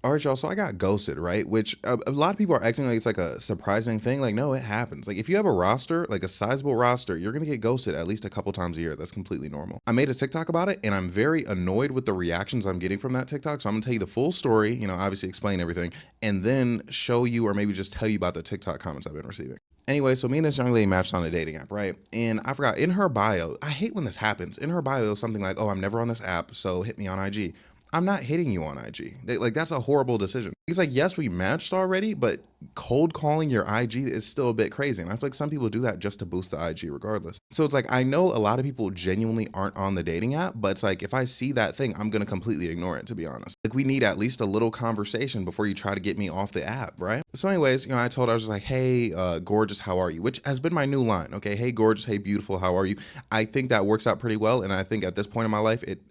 All right, y'all. So I got ghosted, right? Which a lot of people are acting like it's like a surprising thing. Like, no, it happens. Like, if you have a roster, like a sizable roster, you're gonna get ghosted at least a couple times a year. That's completely normal. I made a TikTok about it, and I'm very annoyed with the reactions I'm getting from that TikTok. So I'm gonna tell you the full story. Obviously explain everything, and then show you, or maybe just tell you about the TikTok comments I've been receiving. Anyway, so me and this young lady matched on a dating app, right? And I forgot in her bio. I hate when this happens. In her bio, something like, "Oh, I'm never on this app, so hit me on IG." I'm not hitting you on IG. Like, that's a horrible decision. He's like, yes, we matched already, but cold calling your IG is still a bit crazy. And I feel like some people do that just to boost the IG regardless. So it's like, I know a lot of people genuinely aren't on the dating app, but it's like, if I see that thing, I'm going to completely ignore it, to be honest. Like, we need at least a little conversation before you try to get me off the app, right? So anyways, I told her, I was just like, hey, gorgeous, how are you? Which has been my new line. Okay. Hey, gorgeous. Hey, beautiful. How are you? I think that works out pretty well. And I think at this point in my life, it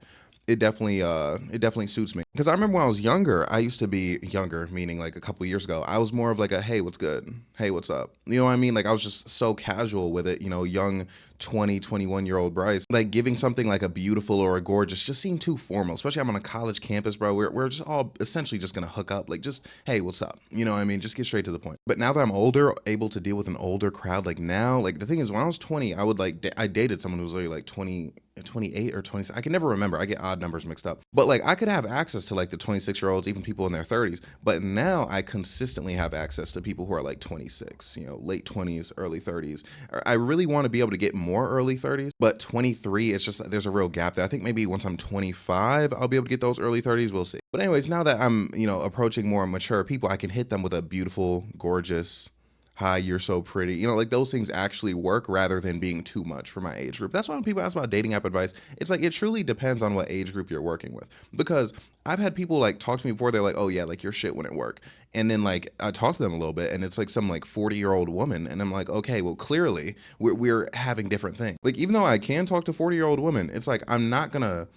definitely suits me, because I remember when I was younger, I used to be younger, meaning like a couple years ago, I was more of like a, hey, what's good, hey, what's up, you know what I mean? Like, I was just so casual with it, young 20, 21 year old Bryce, like giving something like a beautiful or a gorgeous just seemed too formal, especially I'm on a college campus, bro. We're just all essentially just gonna hook up, like, just, hey, what's up, you know what I mean? Just get straight to the point. But now that I'm older, able to deal with an older crowd, like now, like the thing is, when I was 20, I would like I dated someone who was literally like 28 or 20. I can never remember. I get odd numbers mixed up. But like, I could have access to like the 26-year-olds, even people in their 30s. But now I consistently have access to people who are like 26, late 20s, early 30s. I really want to be able to get more early 30s, but 23, it's just there's a real gap there. I think maybe once I'm 25, I'll be able to get those early 30s. We'll see. But anyways, now that I'm, approaching more mature people, I can hit them with a beautiful, gorgeous, hi, you're so pretty. Like, those things actually work rather than being too much for my age group. That's why when people ask about dating app advice, it's like, it truly depends on what age group you're working with. Because I've had people like talk to me before, they're like, oh yeah, like your shit wouldn't work. And then like I talk to them a little bit and it's like some like 40-year-old woman. And I'm like, okay, well, clearly we're having different things. Like, even though I can talk to 40-year-old women, it's like, I'm not gonna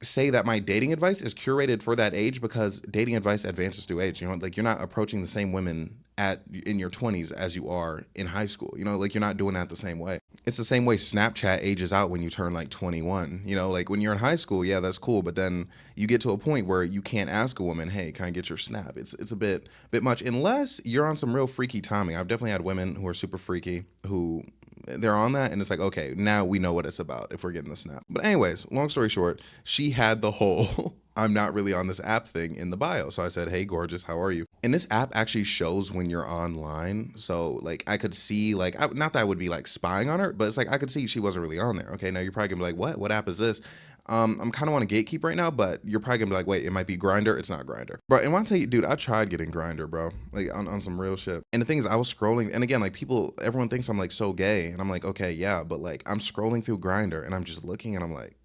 say that my dating advice is curated for that age, because dating advice advances through age. Like, you're not approaching the same women at in your 20s as you are in high school. Like, you're not doing that the same way. It's the same way Snapchat ages out when you turn like 21. Like, when you're in high school, yeah, that's cool, but then you get to a point where you can't ask a woman, hey, can I get your snap? It's a bit much, unless you're on some real freaky timing. I've definitely had women who are super freaky who they're on that, and it's like, okay, now we know what it's about if we're getting the snap. But anyways, long story short, she had the whole I'm not really on this app thing in the bio. So I said, hey, gorgeous, how are you? And this app actually shows when you're online. So like, I could see, like, not that I would be like spying on her, but it's like I could see she wasn't really on there. Okay, now you're probably gonna be like, what app is this? I'm kind of on a gatekeep right now, but you're probably gonna be like, wait, it might be Grinder. It's not Grinder, bro. And when I tell you, dude, I tried getting Grinder, bro, like on some real shit. And the thing is, I was scrolling, and again, like, everyone thinks I'm like so gay, and I'm like, okay, yeah, but like, I'm scrolling through Grinder, and I'm just looking, and I'm like,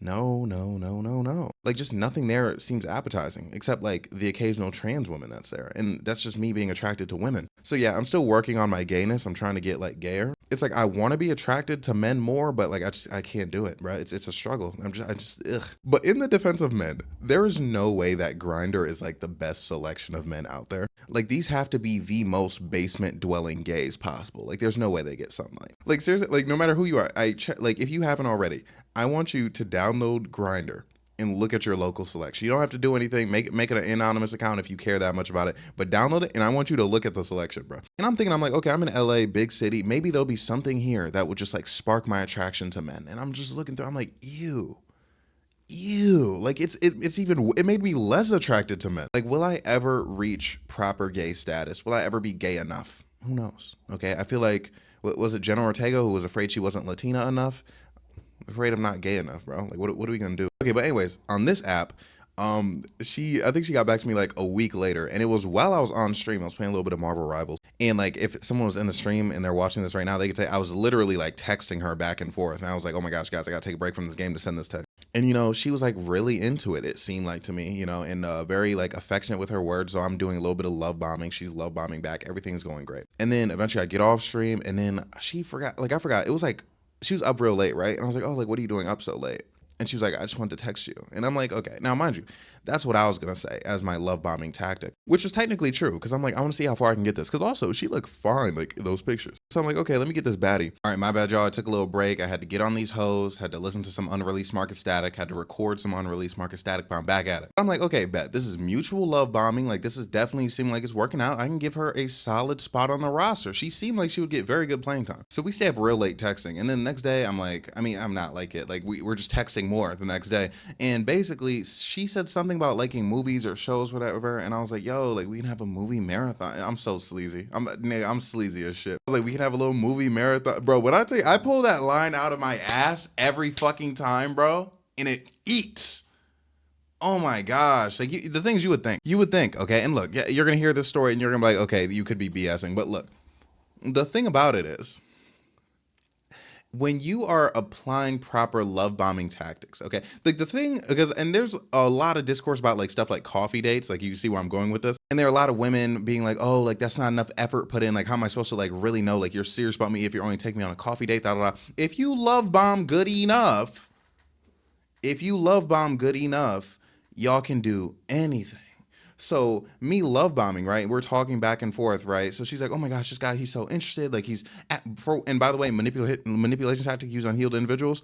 no, no, no, no, no. Like, just nothing there seems appetizing, except like the occasional trans woman that's there. And that's just me being attracted to women. So yeah, I'm still working on my gayness. I'm trying to get like gayer. It's like, I want to be attracted to men more, but like, I can't do it, right? It's a struggle. I just ugh. But in the defense of men, there is no way that Grinder is like the best selection of men out there. Like, these have to be the most basement dwelling gays possible. Like, there's no way they get sunlight. Like, seriously, like, no matter who you are, like, if you haven't already, I want you to download Grinder and look at your local selection. You don't have to do anything. Make it an anonymous account if you care that much about it. But download it, and I want you to look at the selection, bro. And I'm thinking, I'm like, okay, I'm in LA, big city. Maybe there'll be something here that would just like spark my attraction to men. And I'm just looking through. I'm like, ew. Like, it made me less attracted to men. Like, will I ever reach proper gay status? Will I ever be gay enough? Who knows? Okay, I feel like, was it Jenna Ortega who was afraid she wasn't Latina enough? Afraid I'm not gay enough, bro. Like, what are we gonna do? Okay, but anyways, on this app, I think she got back to me like a week later, and it was while I was on stream. I was playing a little bit of Marvel Rivals, and like, if someone was in the stream and they're watching this right now, they could say I was literally like texting her back and forth, and I was like, oh my gosh, guys, I gotta take a break from this game to send this text. And she was like really into it. It seemed like to me, and very like affectionate with her words. So I'm doing a little bit of love bombing. She's love bombing back. Everything's going great. And then eventually I get off stream, and then she forgot. Like, I forgot. It was like she was up real late, right? And I was like, oh, like, what are you doing up so late? And she was like, I just wanted to text you. And I'm like, okay. Now, mind you, That's what I was gonna say as my love bombing tactic, which is technically true because I'm like, I want to see how far I can get this. Because also, she looked fine like in those pictures. So I'm like, okay, let me get this baddie. All right, my bad, y'all. I took a little break. I had to get on these hoes, had to listen to some unreleased Marcus Static, had to record some unreleased Marcus Static, but I'm back at it. I'm like, okay, bet. This is mutual love bombing. Like, this is definitely seeming like it's working out. I can give her a solid spot on the roster. She seemed like she would get very good playing time. So we stay up real late texting. And then the next day, I'm like, I mean, I'm not like it. Like, we're just texting more the next day. And basically, she said something about liking movies or shows, whatever. And I was like, yo, like, we can have a movie marathon. I'm so sleazy. I'm sleazy as shit. I was like, we can have a little movie marathon. Bro, when I tell you, I pull that line out of my ass every fucking time, bro. And it eats. Oh my gosh. Like, the things you would think, okay? And look, you're going to hear this story and you're going to be like, okay, you could be BSing. But look, the thing about it is, when you are applying proper love bombing tactics, okay, like the thing, because, and there's a lot of discourse about like stuff like coffee dates, like you see where I'm going with this, and there are a lot of women being like, oh, like that's not enough effort put in, like how am I supposed to like really know like you're serious about me if you're only taking me on a coffee date, da da da. If you love bomb good enough, y'all can do anything. So me love bombing, right? We're talking back and forth, right? So she's like, "Oh my gosh, this guy, he's so interested. Like and by the way, manipulation tactic used on healed individuals,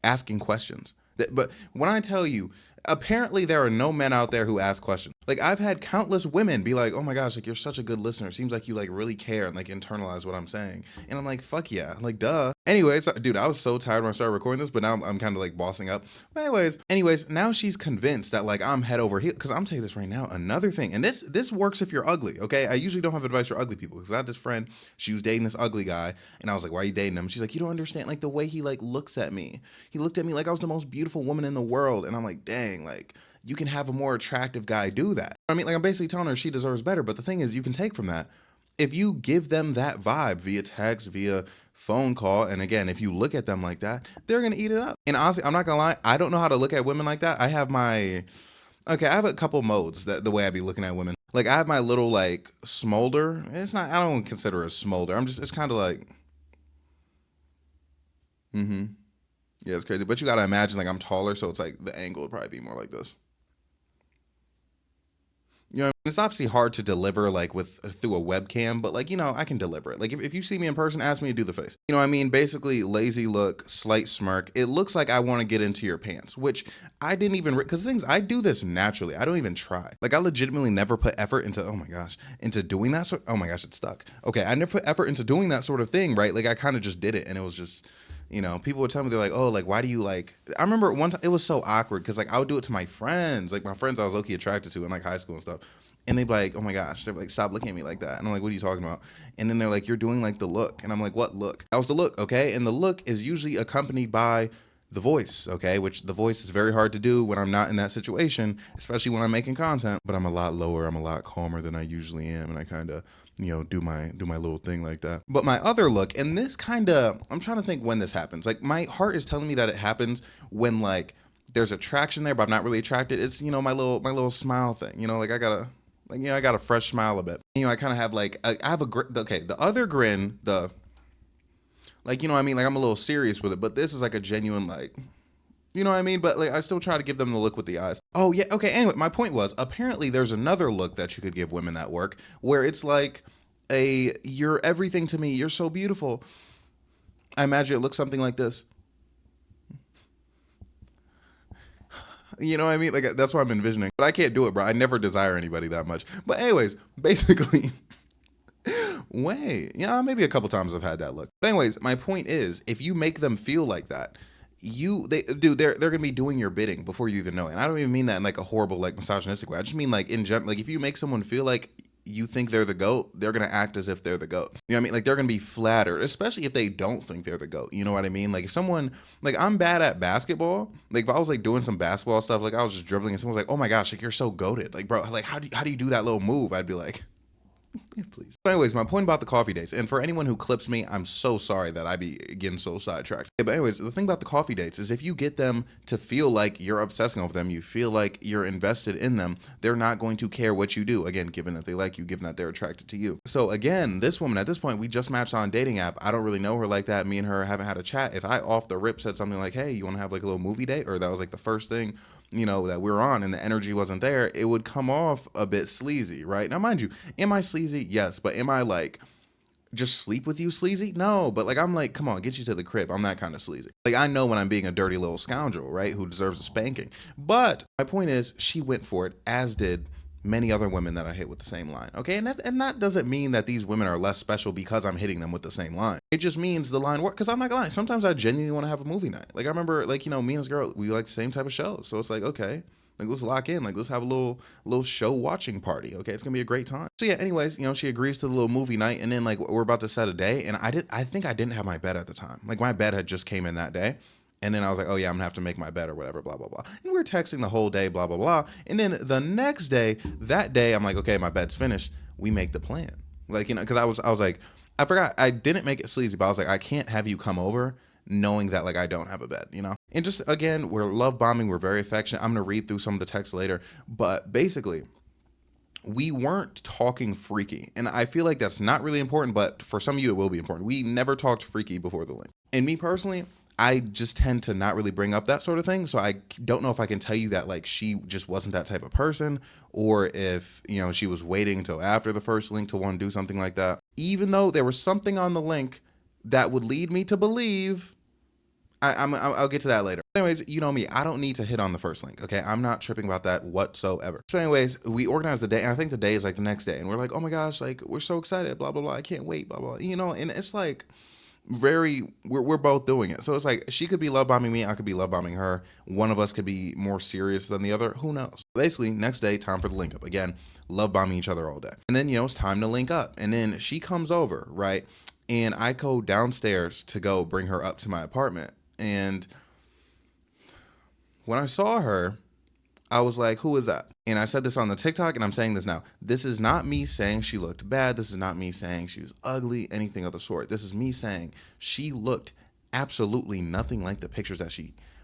asking questions. But when I tell you, apparently there are no men out there who ask questions. Like I've had countless women be like, "Oh my gosh, like you're such a good listener. Seems like you like really care and like internalize what I'm saying." And I'm like, "Fuck yeah, like duh." Anyways, dude, I was so tired when I started recording this, but now I'm kind of like bossing up. But anyways, now she's convinced that like I'm head over heels. Because I'm telling you this right now, another thing, and this works if you're ugly, okay? I usually don't have advice for ugly people because I had this friend, she was dating this ugly guy, and I was like, "Why are you dating him?" She's like, "You don't understand like the way he like looks at me. He looked at me like I was the most beautiful woman in the world." And I'm like, "Dang, like." You can have a more attractive guy do that. I mean, like I'm basically telling her she deserves better. But the thing is, you can take from that. If you give them that vibe via text, via phone call, and again, if you look at them like that, they're gonna eat it up. And honestly, I'm not gonna lie, I don't know how to look at women like that. I have a couple modes that the way I be looking at women. Like I have my little like smolder. It's not. I don't consider it a smolder. It's kind of like. Mm-hmm. Yeah, it's crazy. But you gotta imagine like I'm taller, so it's like the angle would probably be more like this. You know, it's obviously hard to deliver like with through a webcam, but like, I can deliver it. Like if you see me in person, ask me to do the face. You know what I mean? Basically, lazy look, slight smirk. It looks like I want to get into your pants, which I didn't even, because things, I do this naturally. I don't even try. Like I legitimately never put effort into, oh my gosh, into doing that sort, oh my gosh, it's stuck. Okay, I never put effort into doing that sort of thing, right? Like I kind of just did it and it was just, people would tell me, they're like, oh, like, why do you like, I remember one time, it was so awkward because like I would do it to my friends, like my friends I was low-key attracted to in like high school and stuff. And they'd be like, oh my gosh, they're like, stop looking at me like that. And I'm like, what are you talking about? And then they're like, you're doing like the look. And I'm like, what look? That was the look, okay? And the look is usually accompanied by the voice, okay? Which the voice is very hard to do when I'm not in that situation, especially when I'm making content. But I'm a lot lower, I'm a lot calmer than I usually am. And I kind of, do my little thing like that. But my other look, and this kind of, I'm trying to think when this happens. Like my heart is telling me that it happens when like there's attraction there, but I'm not really attracted. It's, my little smile thing, like I got a fresh smile a bit. I kind of have like, I have okay, the other grin, like, what I mean? Like I'm a little serious with it, but this is like a genuine, like, you know what I mean? But like, I still try to give them the look with the eyes. Oh yeah. Okay. Anyway, my point was apparently there's another look that you could give women that work where it's like you're everything to me. You're so beautiful. I imagine it looks something like this. You know what I mean? Like that's what I'm envisioning, but I can't do it, bro. I never desire anybody that much. But anyways, basically, maybe a couple times I've had that look. But anyways, my point is, if you make them feel like that, they're gonna be doing your bidding before you even know it. And I don't even mean that in like a horrible, like misogynistic way. I just mean like in general, like if you make someone feel like you think they're the GOAT, they're gonna act as if they're the GOAT. You know what I mean? Like they're gonna be flattered, especially if they don't think they're the GOAT. You know what I mean? Like if someone, like I'm bad at basketball. Like if I was like doing some basketball stuff, like I was just dribbling and someone's like, oh my gosh, like you're so goated. Like bro, like how do you do that little move? I'd be like, yeah, please. But anyways, my point about the coffee dates, and for anyone who clips me, I'm so sorry that I be getting so sidetracked. Yeah, but anyways, the thing about the coffee dates is if you get them to feel like you're obsessing over them, you feel like you're invested in them, they're not going to care what you do. Again, given that they like you, given that they're attracted to you. So again, this woman at this point, we just matched on a dating app. I don't really know her like that. Me and her haven't had a chat. If I off the rip said something like, hey, you want to have like a little movie date? Or that was like the first thing that we were on and the energy wasn't there, it would come off a bit sleazy, right? Now, mind you, am I sleazy? Yes, but am I like just sleep with you sleazy? No, but like I'm like, come on, get you to the crib. I'm that kind of sleazy. Like I know when I'm being a dirty little scoundrel, right? Who deserves a spanking. But my point is, she went for it, as did many other women that I hit with the same line. Okay, and that doesn't mean that these women are less special because I'm hitting them with the same line. It just means the line worked. Because I'm not gonna lie, sometimes I genuinely want to have a movie night. Like I remember, like me and this girl, we like the same type of shows. So it's like, okay, like let's lock in. Like let's have a little show watching party. Okay, it's gonna be a great time. So yeah, anyways, she agrees to the little movie night, and then like we're about to set a day, and I think I didn't have my bed at the time. Like my bed had just came in that day. And then I was like, oh yeah, I'm gonna have to make my bed or whatever, blah, blah, blah. And we were texting the whole day, blah, blah, blah. And then the next day, that day, I'm like, okay, my bed's finished. We make the plan. Like, because I was like, I forgot, I didn't make it sleazy, but I was like, I can't have you come over knowing that like I don't have a bed. And just again, we're love bombing, we're very affectionate. I'm gonna read through some of the texts later, but basically, we weren't talking freaky. And I feel like that's not really important, but for some of you, it will be important. We never talked freaky before the link. And me personally, I just tend to not really bring up that sort of thing. So I don't know if I can tell you that like she just wasn't that type of person, or if, she was waiting until after the first link to want to do something like that. Even though there was something on the link that would lead me to believe, I'll get to that later. Anyways, you know me, I don't need to hit on the first link, okay? I'm not tripping about that whatsoever. So anyways, we organized the day, and I think the day is like the next day, and we're like, oh my gosh, like we're so excited, blah, blah, blah, I can't wait, blah, blah, and it's like we're both doing it. So it's like she could be love bombing me, I could be love bombing her. One of us could be more serious than the other, who knows? Basically, next day, time for the link up. Again, love bombing each other all day. And then, it's time to link up. And then she comes over, right? And I go downstairs to go bring her up to my apartment. And when I saw her, I was like, who is that? And I said this on the TikTok, and I'm saying this now. This is not me saying she looked bad. This is not me saying she was ugly, anything of the sort. This is me saying she looked absolutely nothing like the pictures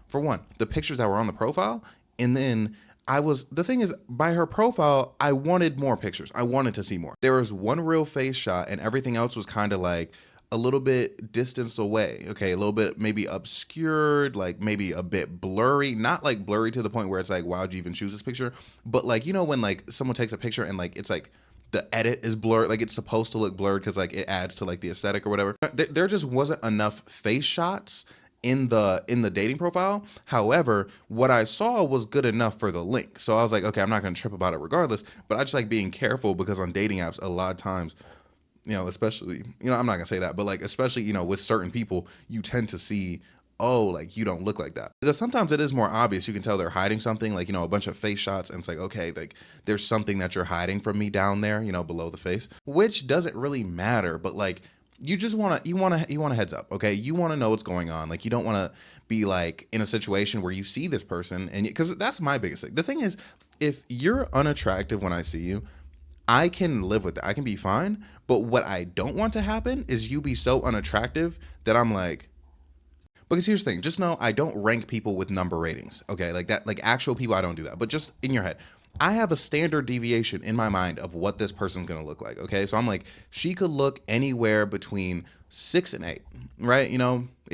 for one, the pictures that were on the profile. And then the thing is, by her profile, I wanted more pictures. I wanted to see more. There was one real face shot, and everything else was kind of like a little bit distanced away, okay, a little bit maybe obscured, like maybe a bit blurry, not like blurry to the point where it's like, why'd you even choose this picture? But like, when like someone takes a picture and like, it's like the edit is blurred, like it's supposed to look blurred because like it adds to like the aesthetic or whatever. There just wasn't enough face shots in the dating profile. However, what I saw was good enough for the link. So I was like, okay, I'm not gonna trip about it regardless, but I just like being careful because on dating apps, a lot of times, especially, I'm not gonna say that, but like, especially, with certain people, you tend to see, oh, like you don't look like that. Because sometimes it is more obvious. You can tell they're hiding something, like, a bunch of face shots, and it's like, okay, like there's something that you're hiding from me down there, below the face, which doesn't really matter. But like, you just you want a heads up, okay? You want to know what's going on. Like, you don't want to be like in a situation where you see this person, and because that's my biggest thing. The thing is, if you're unattractive when I see you, I can live with that. I can be fine. But what I don't want to happen is you be so unattractive that I'm like, because here's the thing, just know I don't rank people with number ratings. Okay. Like that, like actual people, I don't do that. But just in your head, I have a standard deviation in my mind of what this person's going to look like. Okay. So I'm like, she could look anywhere between 6 and 8, right?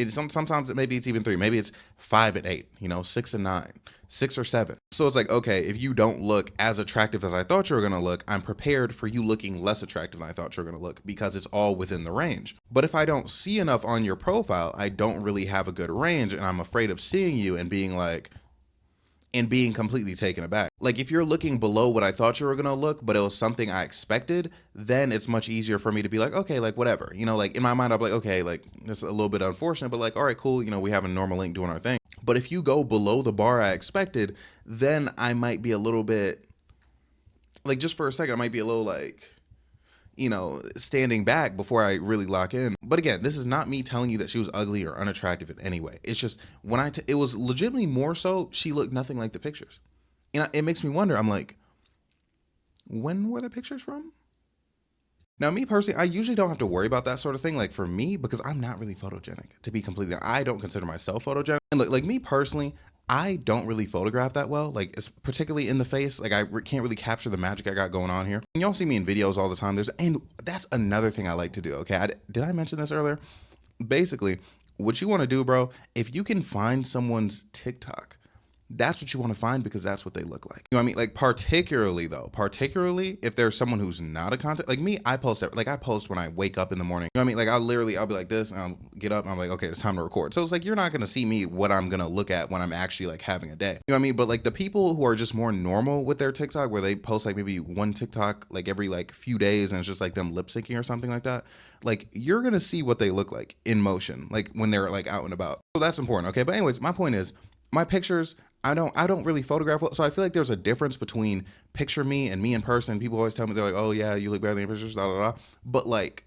Sometimes maybe it's even 3, maybe it's 5 and 8, 6 and 9, 6 or 7. So it's like, okay, if you don't look as attractive as I thought you were going to look, I'm prepared for you looking less attractive than I thought you were going to look, because it's all within the range. But if I don't see enough on your profile, I don't really have a good range, and I'm afraid of seeing you and being completely taken aback. Like, if you're looking below what I thought you were gonna look, but it was something I expected, then it's much easier for me to be like, okay, like whatever. Like in my mind, I'm like, okay, like it's a little bit unfortunate, but like, all right, cool. We have a normal link doing our thing. But if you go below the bar I expected, then I might be a little bit, like, just for a second, I might be a little like, standing back before I really lock in. But again, this is not me telling you that she was ugly or unattractive in any way. It's just it was legitimately more so she looked nothing like the pictures. It makes me wonder. I'm like, when were the pictures from? Now, me personally, I usually don't have to worry about that sort of thing. Like for me, because I'm not really photogenic, to be completely honest. I don't consider myself photogenic. And like me personally, I don't really photograph that well, like it's particularly in the face. Like can't really capture the magic I got going on here. And y'all see me in videos all the time. And that's another thing I like to do. Okay, did I mention this earlier? Basically, what you want to do, bro, if you can find someone's TikTok that's what you want to find because that's what they look like. You know what I mean? Like particularly if there's someone who's not a content like me, I post I post when I wake up in the morning. You know what I mean? Like I'll be like this and I'll get up and I'm like, okay, it's time to record. So it's like you're not gonna see me what I'm gonna look at when I'm actually like having a day. You know what I mean? But like the people who are just more normal with their TikTok where they post like maybe one TikTok like every like few days and it's just like them lip syncing or something like that. Like you're gonna see what they look like in motion, like when they're like out and about. So that's important. Okay. But anyways, my point is my pictures, I don't really photograph. So I feel like there's a difference between picture me and me in person. People always tell me they're like, oh yeah, you look better than your pictures, da da da. But like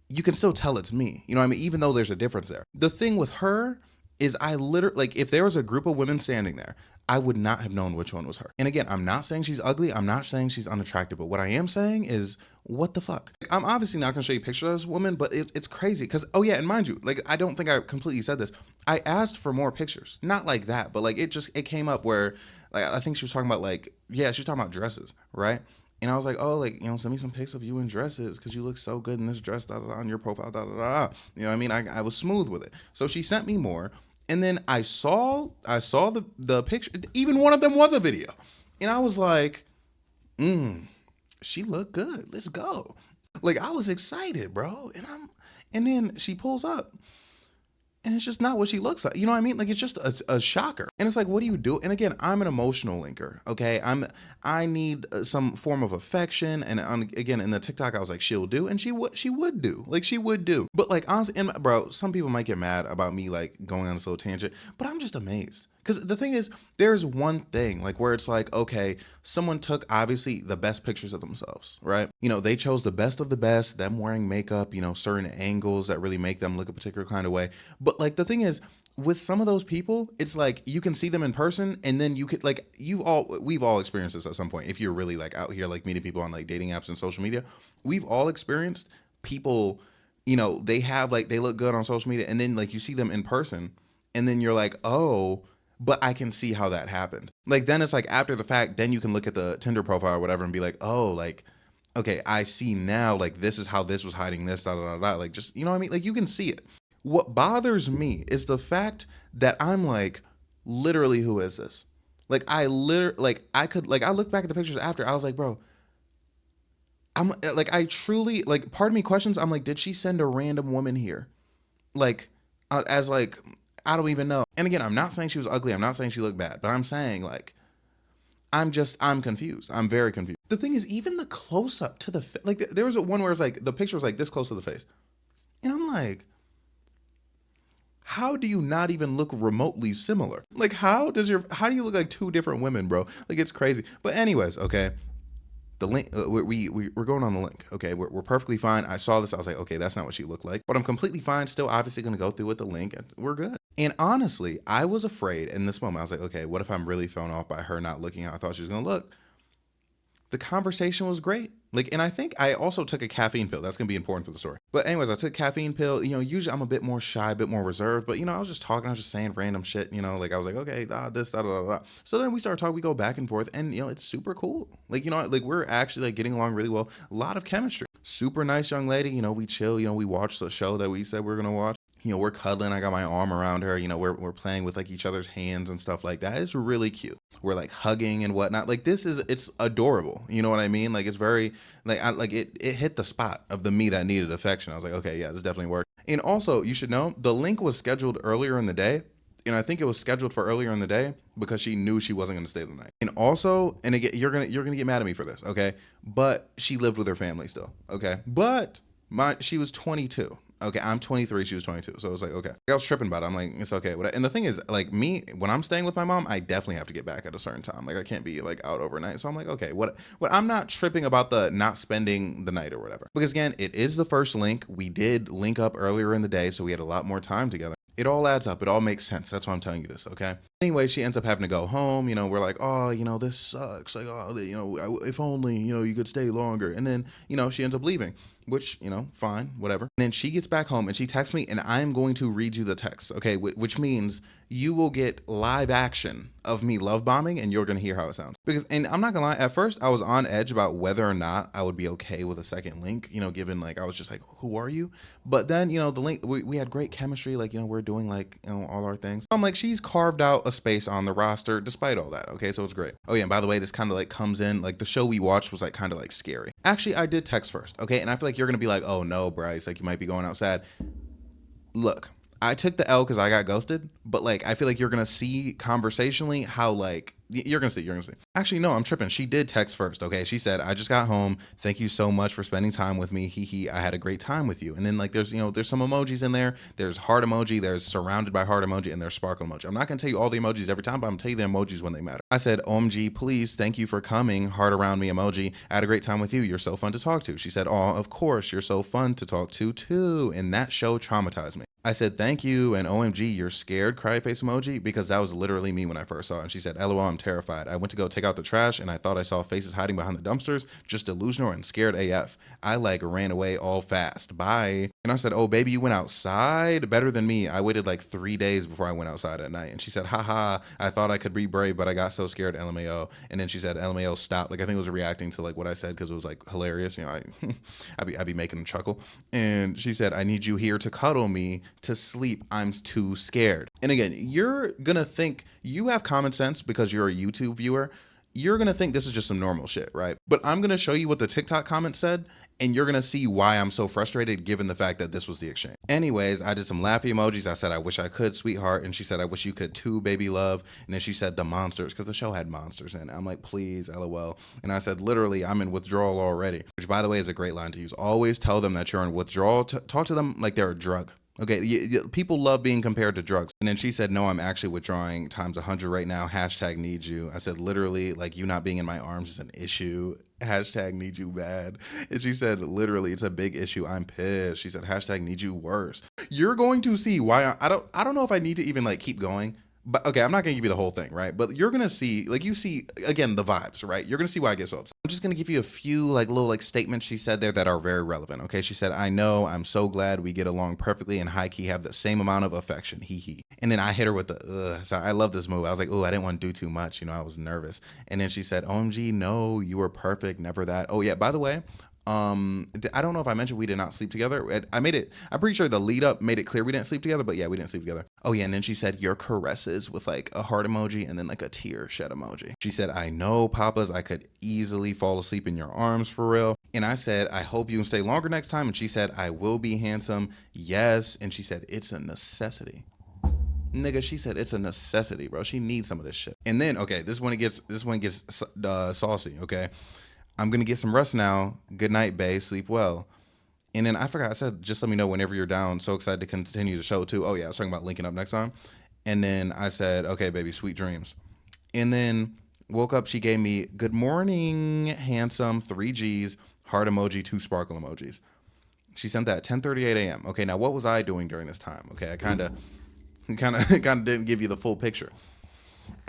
you can still tell it's me. You know what I mean? Even though there's a difference there. The thing with her is I literally like if there was a group of women standing there, I would not have known which one was her. And again, I'm not saying she's ugly. I'm not saying she's unattractive. But what I am saying is, what the fuck? I'm obviously not gonna show you pictures of this woman, but it's crazy. Cause oh yeah, and mind you, like I don't think I completely said this. I asked for more pictures. Not like that, but like it came up where like I think she was talking about like, yeah, she was talking about dresses, right? And I was like, oh, like, you know, send me some pics of you in dresses because you look so good in this dress, da, da, da, on your profile, da, da, da, da. You know what I mean? I was smooth with it. So she sent me more. And then I saw the picture. Even one of them was a video. And I was like, she looked good. Let's go. Like I was excited, bro. And then she pulls up and it's just not what she looks like. You know what I mean? Like it's just a shocker. And it's like, what do you do? And again, I'm an emotional linker. Okay, I need some form of affection. And again, in the TikTok, I was like, she'll do, and she would do, like she would do. But like honestly, and bro, some people might get mad about me like going on this little tangent, but I'm just amazed. Because the thing is, there's one thing like where it's like, okay, someone took obviously the best pictures of themselves, right? You know, they chose the best of the best, them wearing makeup, you know, certain angles that really make them look a particular kind of way. But like the thing is, with some of those people, it's like you can see them in person and then you could like we've all experienced this at some point. If you're really like out here like meeting people on like dating apps and social media, we've all experienced people, you know, they have like they look good on social media and then like you see them in person and then you're like, oh, but I can see how that happened. Like then it's like after the fact, then you can look at the Tinder profile or whatever and be like, oh, like, okay, I see now, like this is how this was hiding this, da da da da. Like just, you know what I mean? Like you can see it. What bothers me is the fact that I'm like, literally, who is this? Like I looked back at the pictures after, I was like, bro, I'm like, I truly, like, part of me questions, I'm like, did she send a random woman here? Like, as like, I don't even know. And again, I'm not saying she was ugly. I'm not saying she looked bad, but I'm saying like, I'm confused. I'm very confused. The thing is, even the close up to the, like, there was one where it's like, the picture was like this close to the face. And I'm like, how do you not even look remotely similar? Like, how do you look like two different women, bro? Like, it's crazy. But anyways, okay. The link, we're going on the link. Okay, we're perfectly fine. I saw this. I was like, okay, that's not what she looked like. But I'm completely fine. Still, obviously, going to go through with the link, and we're good. And honestly, I was afraid in this moment. I was like, okay, what if I'm really thrown off by her not looking how I thought she was going to look? The conversation was great. Like, and I think I also took a caffeine pill. That's gonna be important for the story. But anyways, I took a caffeine pill. You know, usually I'm a bit more shy, a bit more reserved. But you know, I was just talking. I was just saying random shit. You know, like I was like, okay, this, da, da, da, da. So then we started talking. We go back and forth, and you know, it's super cool. Like, you know, like we're actually like getting along really well. A lot of chemistry. Super nice young lady. You know, we chill. You know, we watch the show that we said we are gonna watch. You know, we're cuddling. I got my arm around her. You know, we're playing with like each other's hands and stuff like that. It's really cute. We're like hugging and whatnot. Like it's adorable. You know what I mean? Like it's very like it hit the spot of the me that needed affection. I was like, okay, yeah, this definitely worked. And also, you should know the link was scheduled earlier in the day. And I think it was scheduled for earlier in the day because she knew she wasn't going to stay the night. And also, and again, you're gonna get mad at me for this, okay? But she lived with her family still, okay? But she was 22. Okay, I'm 23. She was 22. So it was like, okay. I was tripping about it. I'm like, it's okay. And the thing is, like me, when I'm staying with my mom, I definitely have to get back at a certain time. Like I can't be like out overnight. So I'm like, okay, what I'm not tripping about the not spending the night or whatever. Because again, it is the first link. We did link up earlier in the day, so we had a lot more time together. It all adds up. It all makes sense. That's why I'm telling you this, okay? Anyway, she ends up having to go home. You know, we're like, oh, you know, this sucks. Like, oh, you know, if only, you know, you could stay longer. And then, you know, she ends up leaving, which, you know, fine, whatever. And then she gets back home and she texts me and I'm going to read you the text, okay? Which means you will get live action of me love bombing, and you're gonna hear how it sounds. Because, and I'm not gonna lie, at first I was on edge about whether or not I would be okay with a second link, you know, given like I was just like, who are you? But then, you know, the link, we had great chemistry, like, you know, we're doing like, you know, all our things. I'm like, she's carved out a space on the roster despite all that. Okay, so it's great. Oh yeah, and by the way, this kind of like comes in, like the show we watched was like kind of like scary. Actually, I did text first, okay, and I feel like you're gonna be like, oh no, Bryce, like you might be going outside. Look, I took the L because I got ghosted, but like I feel like you're gonna see conversationally how like you're gonna see. Actually, no, I'm tripping. She did text first. Okay, she said, "I just got home. Thank you so much for spending time with me. Hee hee. I had a great time with you." And then like there's, you know, there's some emojis in there. There's heart emoji. There's surrounded by heart emoji, and there's sparkle emoji. I'm not gonna tell you all the emojis every time, but I'm gonna tell you the emojis when they matter. I said, "OMG, please, thank you for coming. Heart around me emoji. I had a great time with you. You're so fun to talk to." She said, "Oh, of course, you're so fun to talk to too." And that show traumatized me. I said, "Thank you," and OMG, you're scared, cry face emoji, because that was literally me when I first saw it. And she said, "LOL, I'm terrified. I went to go take out the trash and I thought I saw faces hiding behind the dumpsters, just delusional and scared AF. I like ran away all fast. Bye." And I said, "Oh, baby, you went outside? Better than me. I waited like 3 days before I went outside at night." And she said, "Haha, I thought I could be brave, but I got so scared, LMAO." And then she said, LMAO, stop. Like, I think it was reacting to like what I said because it was like hilarious. You know, I'd be making them chuckle. And she said, "I need you here to cuddle me to sleep. I'm too scared." And again, you're gonna think you have common sense because you're a YouTube viewer. You're gonna think this is just some normal shit, right? But I'm gonna show you what the TikTok comment said, and you're gonna see why I'm so frustrated given the fact that this was the exchange. Anyways, I did some laughy emojis. I said, "I wish I could, sweetheart." And she said, "I wish you could too, baby love." And then she said, "The monsters," because the show had monsters in it. I'm like, "Please, LOL." And I said, "Literally, I'm in withdrawal already," which by the way is a great line to use. Always tell them that you're in withdrawal. Talk to them like they're a drug. Okay, people love being compared to drugs. And then she said, "No, I'm actually withdrawing times 100 right now. Hashtag need you." I said, "Literally, like you not being in my arms is an issue. Hashtag need you bad." And she said, "Literally, it's a big issue. I'm pissed." She said, "Hashtag need you worse." You're going to see why I don't know if I need to even like keep going. But okay, I'm not gonna give you the whole thing, right? But you're gonna see, like, you see again the vibes, right? You're gonna see why I get so upset. I'm just gonna give you a few like little like statements she said there that are very relevant. Okay, she said, "I know, I'm so glad we get along perfectly and high key have the same amount of affection. Hee hee." And then I hit her with the so I love this move. I was like, "Oh, I didn't want to do too much, you know, I was nervous." And then she said, "OMG, no, you were perfect, never that." Oh yeah, by the way, I don't know if I mentioned we did not sleep together. I'm pretty sure the lead up made it clear we didn't sleep together, but yeah, we didn't sleep together. Oh yeah, and then she said, "Your caresses," with like a heart emoji and then like a tear shed emoji. She said, "I know, Papas, I could easily fall asleep in your arms for real." And I said, "I hope you can stay longer next time." And she said, "I will be handsome." Yes. And she said, "It's a necessity." Nigga, she said it's a necessity, bro. She needs some of this shit. And then, okay, this one gets saucy, okay? "I'm gonna get some rest now. Good night, bae. Sleep well." And then I forgot, I said, "Just let me know whenever you're down. So excited to continue the show too." Oh yeah, I was talking about linking up next time. And then I said, "Okay, baby, sweet dreams." And then woke up, she gave me "good morning, handsome," 3 G's, heart emoji, 2 sparkle emojis. She sent that at 10:38 a.m. Okay, now what was I doing during this time? Okay, I kind of didn't give you the full picture.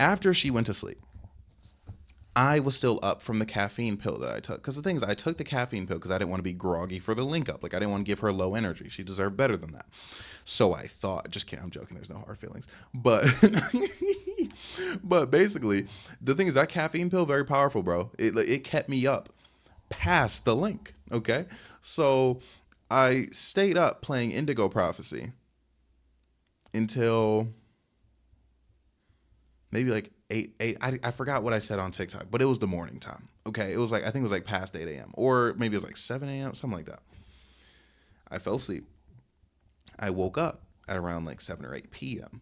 After she went to sleep, I was still up from the caffeine pill that I took. Because the thing is, I took the caffeine pill because I didn't want to be groggy for the link up. Like, I didn't want to give her low energy. She deserved better than that. So I thought, just kidding, I'm joking. There's no hard feelings. But, but basically, the thing is, that caffeine pill, very powerful, bro. It kept me up past the link. Okay. So I stayed up playing Indigo Prophecy until maybe like eight. I forgot what I said on TikTok, but it was the morning time. Okay, it was like, I think it was like past 8 a.m. or maybe it was like 7 a.m. something like that. I fell asleep. I woke up at around like 7 or 8 p.m.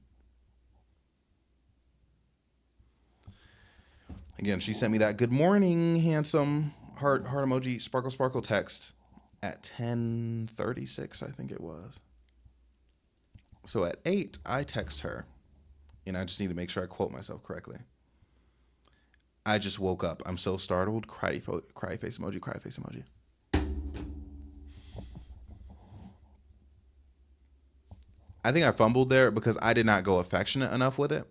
Again, she sent me that "good morning, handsome," heart emoji, sparkle sparkle text at 10:36, I think it was. So at 8, I text her, and I just need to make sure I quote myself correctly. "I just woke up. I'm so startled. Cry face emoji, cry face emoji." I think I fumbled there because I did not go affectionate enough with it.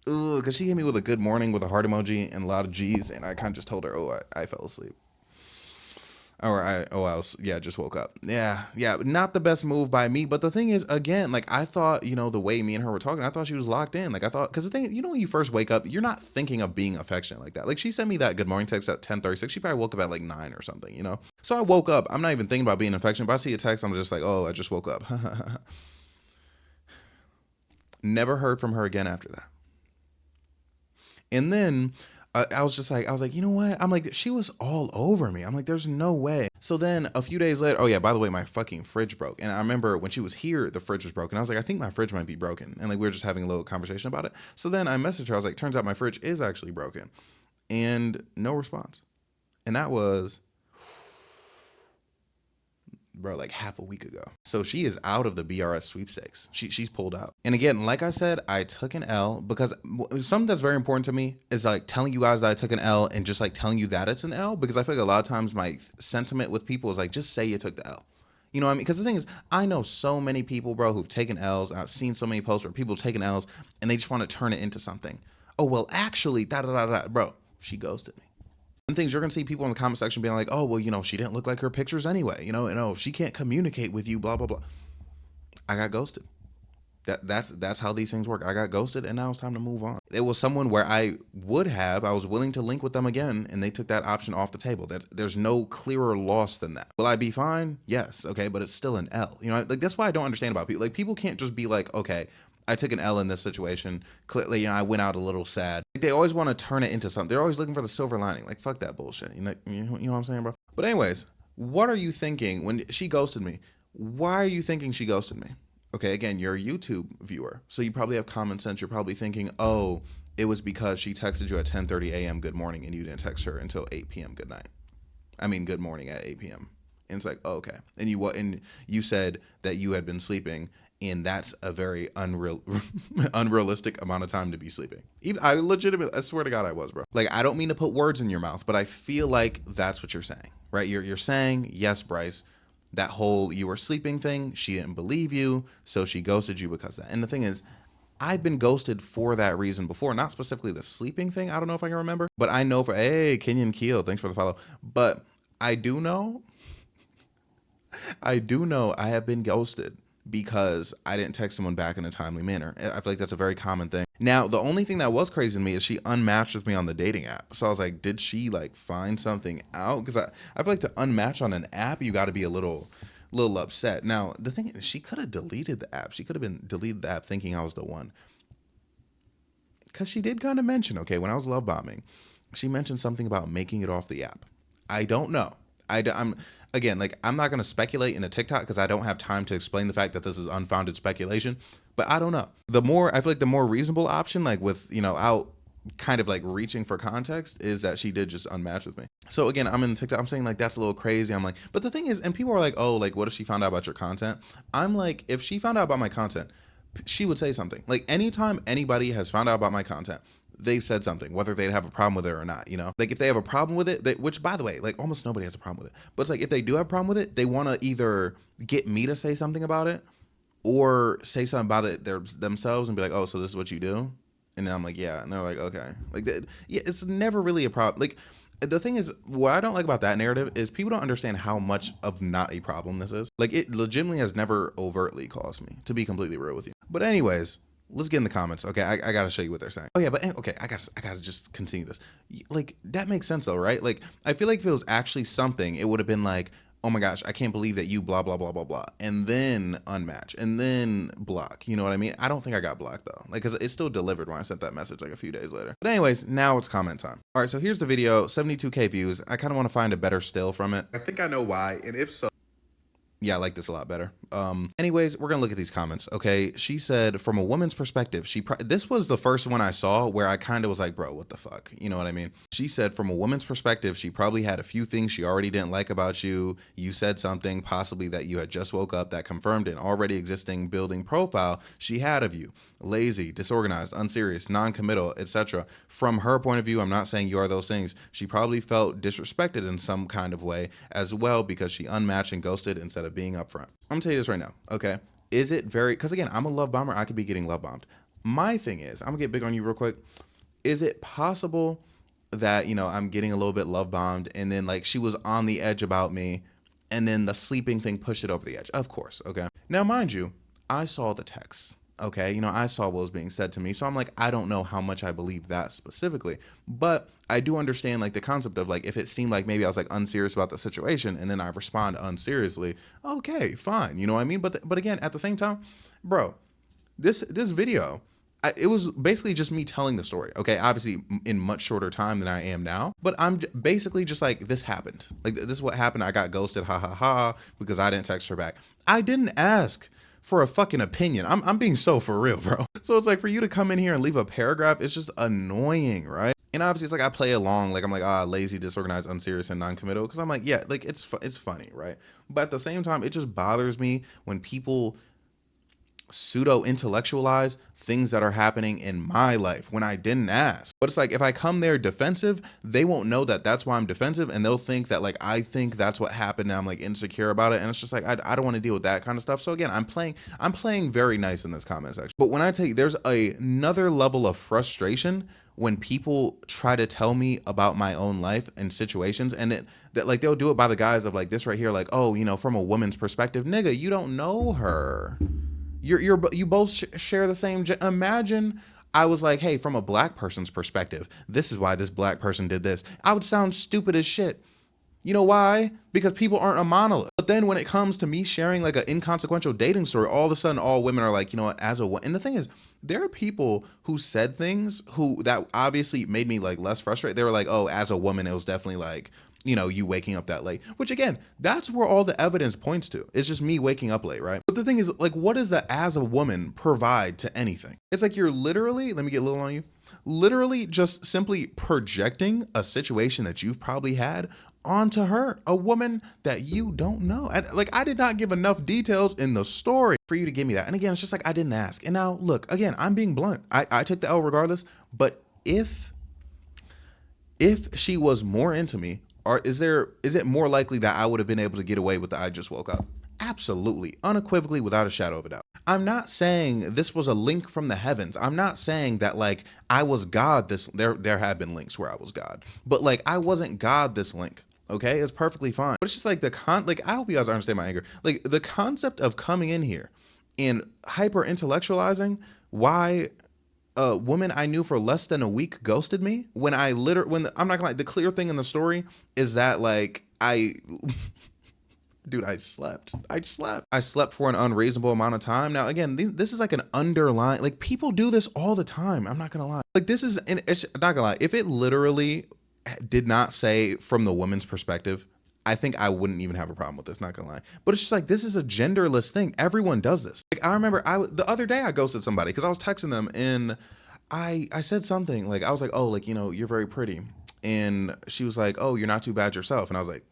Ooh, because she hit me with a "good morning" with a heart emoji and a lot of G's, and I kind of just told her, "Oh, I fell asleep." Or yeah, just woke up. Yeah, not the best move by me. But the thing is, again, like I thought, the way me and her were talking, I thought she was locked in. Like I thought, because the thing, when you first wake up, you're not thinking of being affectionate like that. Like she sent me that good morning text at 10:36. She probably woke up at like 9 or something. So I woke up. I'm not even thinking about being affectionate. But I see a text, I'm just like, oh, I just woke up. Never heard from her again after that. And then I was like, you know what? I'm like, she was all over me. I'm like, there's no way. So then a few days later, oh yeah, by the way, my fucking fridge broke. And I remember when she was here, the fridge was broken. I was like, I think my fridge might be broken. And like, we were just having a little conversation about it. So then I messaged her. I was like, turns out my fridge is actually broken. And no response. And that was, bro, like half a week ago. So she is out of the BRS sweepstakes. She's pulled out. And again, like I said, I took an L because something that's very important to me is like telling you guys that I took an L and just like telling you that it's an L, because I feel like a lot of times my sentiment with people is like, just say you took the L. You know what I mean? Because the thing is, I know so many people, bro, who've taken L's. I've seen so many posts where people have taken L's and they just want to turn it into something. Oh, well, actually, bro, she ghosted me. And things you're gonna see people in the comment section being like, oh, well, she didn't look like her pictures anyway, and oh, she can't communicate with you, blah blah blah. I got ghosted. That's how these things work. I got ghosted, and now it's time to move on. It was someone where I was willing to link with them again, and they took that option off the table. There's no clearer loss than that. Will I be fine? Yes, okay, but it's still an L. Like that's why I don't understand about people. Like people can't just be like, okay, I took an L in this situation. Clearly, I went out a little sad. Like, they always want to turn it into something. They're always looking for the silver lining. Like, fuck that bullshit. You know what I'm saying, bro? But anyways, what are you thinking when she ghosted me? Why are you thinking she ghosted me? Okay, again, you're a YouTube viewer, so you probably have common sense. You're probably thinking, oh, it was because she texted you at 10:30 a.m. good morning and you didn't text her until 8 p.m. good night. I mean, good morning at 8 p.m. And it's like, oh, okay. And you said that you had been sleeping, and that's a very unrealistic amount of time to be sleeping. I swear to God, I was, bro. Like, I don't mean to put words in your mouth, but I feel like that's what you're saying, right? You're saying, yes, Bryce, that whole you were sleeping thing, she didn't believe you, so she ghosted you because of that. And the thing is, I've been ghosted for that reason before, not specifically the sleeping thing. I don't know if I can remember, but I know hey, Kenyon Keel, thanks for the follow. But I do know I have been ghosted because I didn't text someone back in a timely manner. I feel like that's a very common thing. Now, the only thing that was crazy to me is she unmatched with me on the dating app. So I was like, did she like find something out? Because I feel like to unmatch on an app, you got to be a little upset. Now, the thing is, she could have deleted the app. She could have been deleted the app thinking I was the one. Because she did kind of mention, okay, when I was love bombing, she mentioned something about making it off the app. I don't know. I'm again, like, I'm not going to speculate in a TikTok because I don't have time to explain the fact that this is unfounded speculation, but I don't know. I feel like the more reasonable option, like with, out kind of like reaching for context, is that she did just unmatch with me. So again, I'm in TikTok, I'm saying like, that's a little crazy. I'm like, but the thing is, and people are like, oh, like, what if she found out about your content? I'm like, if she found out about my content, she would say something. Like anytime anybody has found out about my content, they've said something, whether they'd have a problem with it or not, Like if they have a problem with it, which by the way, like almost nobody has a problem with it. But it's like if they do have a problem with it, they want to either get me to say something about it or say something about it themselves and be like, oh, so this is what you do? And then I'm like, yeah. And they're like, okay. Like, yeah, it's never really a problem. Like, the thing is, what I don't like about that narrative is people don't understand how much of not a problem this is. Like, it legitimately has never overtly caused me, to be completely real with you. But anyways, let's get in the comments. Okay, I gotta show you what they're saying. Oh yeah, but okay, I gotta just continue this. Like, that makes sense though, right? Like, I feel like if it was actually something, it would have been like, oh my gosh, I can't believe that you blah, blah, blah, blah, blah. And then unmatch and then block. You know what I mean? I don't think I got blocked though. Like, cause it's still delivered when I sent that message like a few days later. But anyways, now it's comment time. All right, so here's the video, 72K views. I kind of want to find a better still from it. I think I know why, and if so, yeah, I like this a lot better. Anyways, we're gonna look at these comments. Okay, she said, from a woman's perspective, this was the first one I saw where I kind of was like, bro, what the fuck? You know what I mean? She said, from a woman's perspective, she probably had a few things she already didn't like about you. You said something, possibly that you had just woke up, that confirmed an already existing building profile she had of you. Lazy, disorganized, unserious, non-committal, etc. From her point of view, I'm not saying you are those things. She probably felt disrespected in some kind of way as well because she unmatched and ghosted instead of being upfront. I'm gonna tell you this right now, okay? Is it because again, I'm a love bomber, I could be getting love bombed. My thing is, I'm gonna get big on you real quick. Is it possible that, you know, I'm getting a little bit love bombed, and then like she was on the edge about me, and then the sleeping thing pushed it over the edge. Of course, okay. Now, mind you, I saw the text. Okay, you know, I saw what was being said to me, so I'm like, I don't know how much I believe that specifically, but I do understand like the concept of like if it seemed like maybe I was like unserious about the situation, and then I respond unseriously. Okay, fine, you know what I mean. But again, at the same time, bro, this video, it was basically just me telling the story. Okay, obviously in much shorter time than I am now, but I'm basically just like, this happened. Like, this is what happened. I got ghosted, ha ha ha, because I didn't text her back. I didn't ask for a fucking opinion. I'm being so for real, bro. So it's like, for you to come in here and leave a paragraph, it's just annoying, right? And obviously it's like I play along, like I'm like, lazy, disorganized, unserious, and non-committal, because I'm like, yeah, like it's funny, right? But at the same time, it just bothers me when people pseudo intellectualize things that are happening in my life when I didn't ask. But it's like, if I come there defensive, they won't know that that's why I'm defensive, and they'll think that like I think that's what happened and I'm like insecure about it, and it's just like, I don't want to deal with that kind of stuff. So again, I'm playing very nice in this comment section. But when I take, there's another level of frustration when people try to tell me about my own life and situations, and that like they'll do it by the guise of like this right here, like, oh, you know, from a woman's perspective. Nigga, you don't know her. You both share the same. Imagine I was like, hey, from a black person's perspective, this is why this black person did this. I would sound stupid as shit. You know why? Because people aren't a monolith. But then when it comes to me sharing like an inconsequential dating story, all of a sudden all women are like, you know what, as a woman. And the thing is, there are people who said things who that obviously made me like less frustrated. They were like, oh, as a woman, it was definitely like, you know, you waking up that late, which again, that's where all the evidence points to. It's just me waking up late, right? But the thing is, like, what does the as a woman provide to anything? It's like you're literally, let me get a little on you, literally just simply projecting a situation that you've probably had onto her, a woman that you don't know. And like, I did not give enough details in the story for you to give me that. And again, it's just like, I didn't ask. And now look, again, I'm being blunt. I took the L regardless, but if she was more into me, or is it more likely that I would have been able to get away with the I just woke up? Absolutely, unequivocally, without a shadow of a doubt. I'm not saying this was a link from the heavens. I'm not saying that like I was God. There have been links where I was God, but like I wasn't God this link. Okay, it's perfectly fine. But it's just like like I hope you guys understand my anger. Like the concept of coming in here and hyper intellectualizing why a woman I knew for less than a week ghosted me, when I'm not gonna lie, the clear thing in the story is that like dude, I slept for an unreasonable amount of time. Now again, this is like an underlying, like people do this all the time. I'm not gonna lie. Like this is, and it's not gonna lie, if it literally did not say from the woman's perspective, I think I wouldn't even have a problem with this, not gonna lie. But it's just like, this is a genderless thing. Everyone does this. Like I remember the other day I ghosted somebody because I was texting them, and I said something like, I was like, oh, like, you know, you're very pretty. And she was like, oh, you're not too bad yourself. And I was like,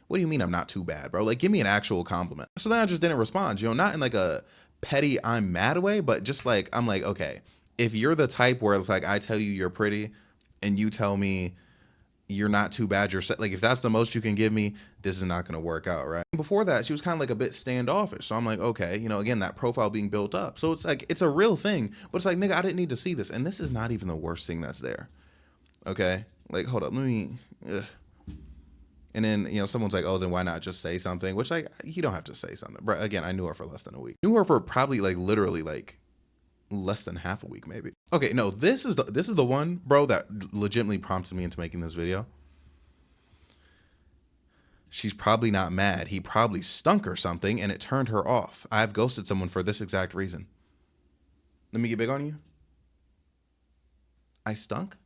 what do you mean I'm not too bad, bro? Like, give me an actual compliment. So then I just didn't respond, you know, not in like a petty I'm mad way, but just like, I'm like, okay, if you're the type where it's like I tell you you're pretty and you tell me you're not too bad yourself, like if that's the most you can give me, this is not going to work out, right? Before that, she was kind of like a bit standoffish. So I'm like, okay, you know, again, that profile being built up. So it's like, it's a real thing, but it's like, nigga, I didn't need to see this. And this is not even the worst thing that's there. Okay. Like, hold up. And then, you know, someone's like, oh, then why not just say something? Which, like, you don't have to say something. But again, I knew her for less than a week. Knew her for probably like literally like less than half a week, maybe. Okay, no, this is the one, bro, that legitimately prompted me into making this video. She's probably not mad. He probably stunk or something, and it turned her off. I've ghosted someone for this exact reason. Let me get big on you. I stunk?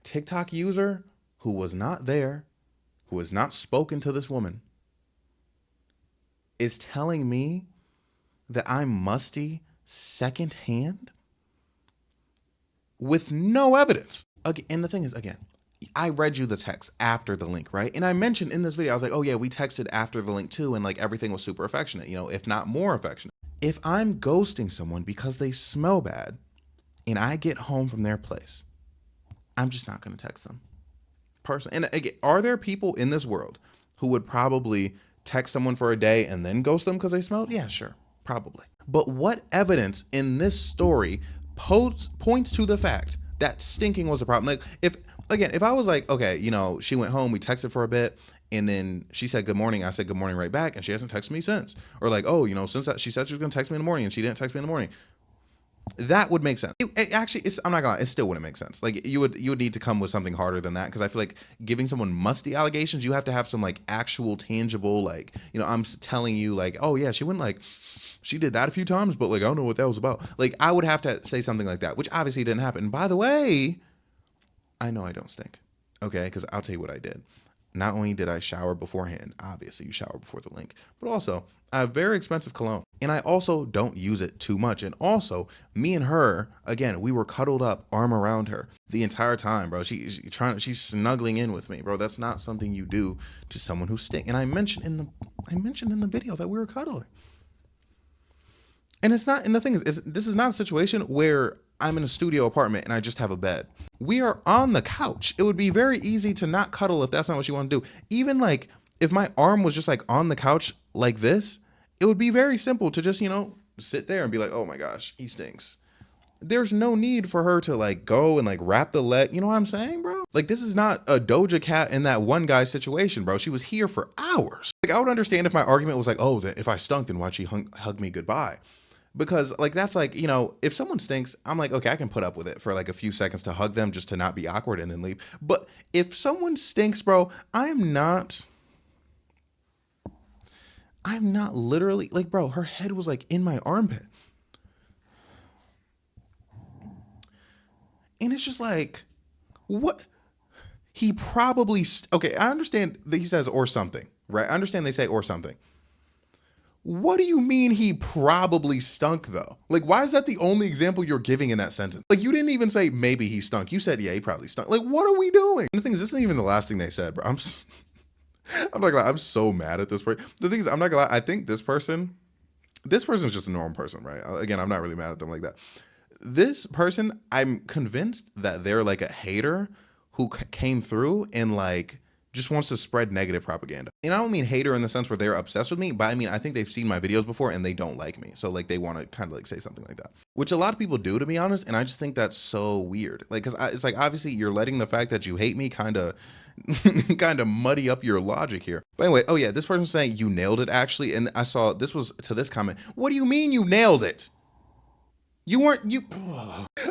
TikTok user who was not there, who has not spoken to this woman, is telling me that I'm musty secondhand with no evidence. Again, and the thing is, again, I read you the text after the link, right? And I mentioned in this video, I was like, oh yeah, we texted after the link too, and like everything was super affectionate, you know, if not more affectionate. If I'm ghosting someone because they smell bad and I get home from their place, I'm just not going to text them. And again, are there people in this world who would probably text someone for a day and then ghost them because they smelled? Yeah, sure, probably. But what evidence in this story points to the fact that stinking was a problem. Like if I was like, okay, she went home, we texted for a bit, and then she said good morning, I said good morning right back, and she hasn't texted me since. Or like, oh, since that she said she was gonna text me in the morning and she didn't text me in the morning. That would make sense. I'm not gonna lie, it still wouldn't make sense. Like you would need to come with something harder than that, because I feel like giving someone musty allegations, you have to have some like actual tangible, like, I'm telling you like, oh yeah, she did that a few times, but like I don't know what that was about. Like I would have to say something like that, which obviously didn't happen. And by the way, I know I don't stink. Okay, because I'll tell you what I did. Not only did I shower beforehand, obviously you shower before the link, but also I have very expensive cologne, and I also don't use it too much. And also, me and her, again, we were cuddled up, arm around her the entire time, bro. She's snuggling in with me, bro. That's not something you do to someone who stinks. And I mentioned in the video that we were cuddling. And it's not, and the thing is this is not a situation where I'm in a studio apartment and I just have a bed. We are on the couch. It would be very easy to not cuddle if that's not what you want to do. Even like if my arm was just like on the couch like this, it would be very simple to just, sit there and be like, oh my gosh, he stinks. There's no need for her to like go and like wrap the leg. You know what I'm saying, bro? Like this is not a Doja Cat in that one guy situation, bro. She was here for hours. Like I would understand if my argument was like, oh, then if I stunk, then why'd she hug me goodbye? Because like that's like, if someone stinks, I'm like, okay, I can put up with it for like a few seconds to hug them just to not be awkward and then leave. But if someone stinks, bro, I'm not literally like, bro, her head was like in my armpit. And it's just like, what? He probably, okay, I understand that he says or something, right? I understand they say or something. What do you mean he probably stunk though? Like, why is that the only example you're giving in that sentence? Like, you didn't even say maybe he stunk. You said, yeah, he probably stunk. Like, what are we doing? And the thing is, this isn't even the last thing they said, bro. I'm not gonna lie, I'm so mad at this person. The thing is, I'm not gonna lie, I think this person's just a normal person, right? Again, I'm not really mad at them like that. This person, I'm convinced that they're like a hater who came through and like just wants to spread negative propaganda. And I don't mean hater in the sense where they're obsessed with me, but I mean, I think they've seen my videos before and they don't like me. So like they want to kind of like say something like that, which a lot of people do, to be honest. And I just think that's so weird. Like, cause it's like, obviously you're letting the fact that you hate me kind of muddy up your logic here. But anyway, oh yeah, this person's saying you nailed it actually. And I saw this was to this comment. What do you mean you nailed it?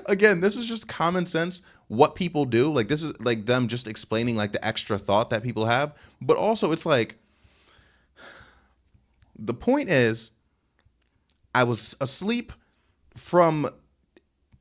Again, this is just common sense, what people do. Like this is like them just explaining like the extra thought that people have. But also it's like, the point is, I was asleep from,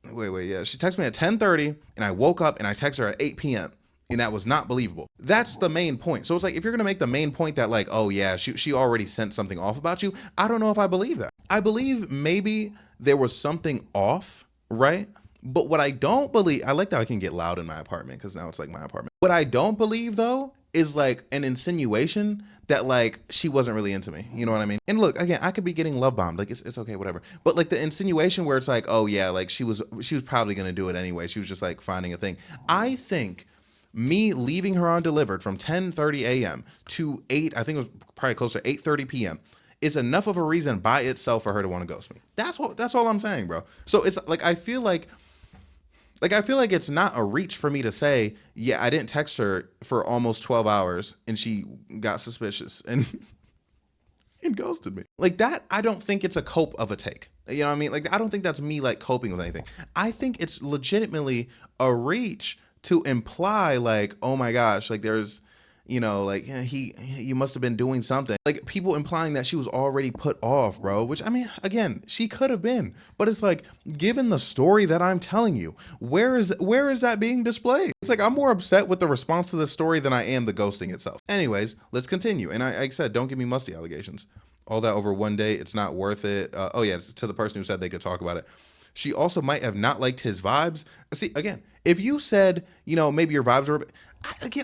yeah, she texted me at 10:30 and I woke up and I texted her at 8 p.m. and that was not believable. That's the main point. So it's like, if you're gonna make the main point that like, oh yeah, she already sent something off about you, I don't know if I believe that. I believe maybe there was something off, right? But what I don't believe, I like that I can get loud in my apartment because now it's like my apartment. What I don't believe though is like an insinuation that like she wasn't really into me. You know what I mean? And look, again, I could be getting love bombed. Like it's okay, whatever. But like the insinuation where it's like, oh yeah, like she was probably gonna do it anyway. She was just like finding a thing. I think me leaving her undelivered from 10:30 a.m. to 8, I think it was probably closer to 8:30 p.m. is enough of a reason by itself for her to want to ghost me. That's all I'm saying, bro. So it's like I feel like it's not a reach for me to say, yeah, I didn't text her for almost 12 hours and she got suspicious and ghosted me. Like that, I don't think it's a cope of a take. You know what I mean? Like I don't think that's me like coping with anything. I think it's legitimately a reach to imply like, oh my gosh, like there's, like you must have been doing something. Like people implying that she was already put off, bro, which I mean, again, she could have been, but it's like, given the story that I'm telling you, where is that being displayed? It's like, I'm more upset with the response to the story than I am the ghosting itself. Anyways, let's continue. And I said, don't give me musty allegations. All that over one day, it's not worth it. Oh yeah, it's to the person who said they could talk about it. She also might have not liked his vibes. See, again, if you said, maybe your vibes were,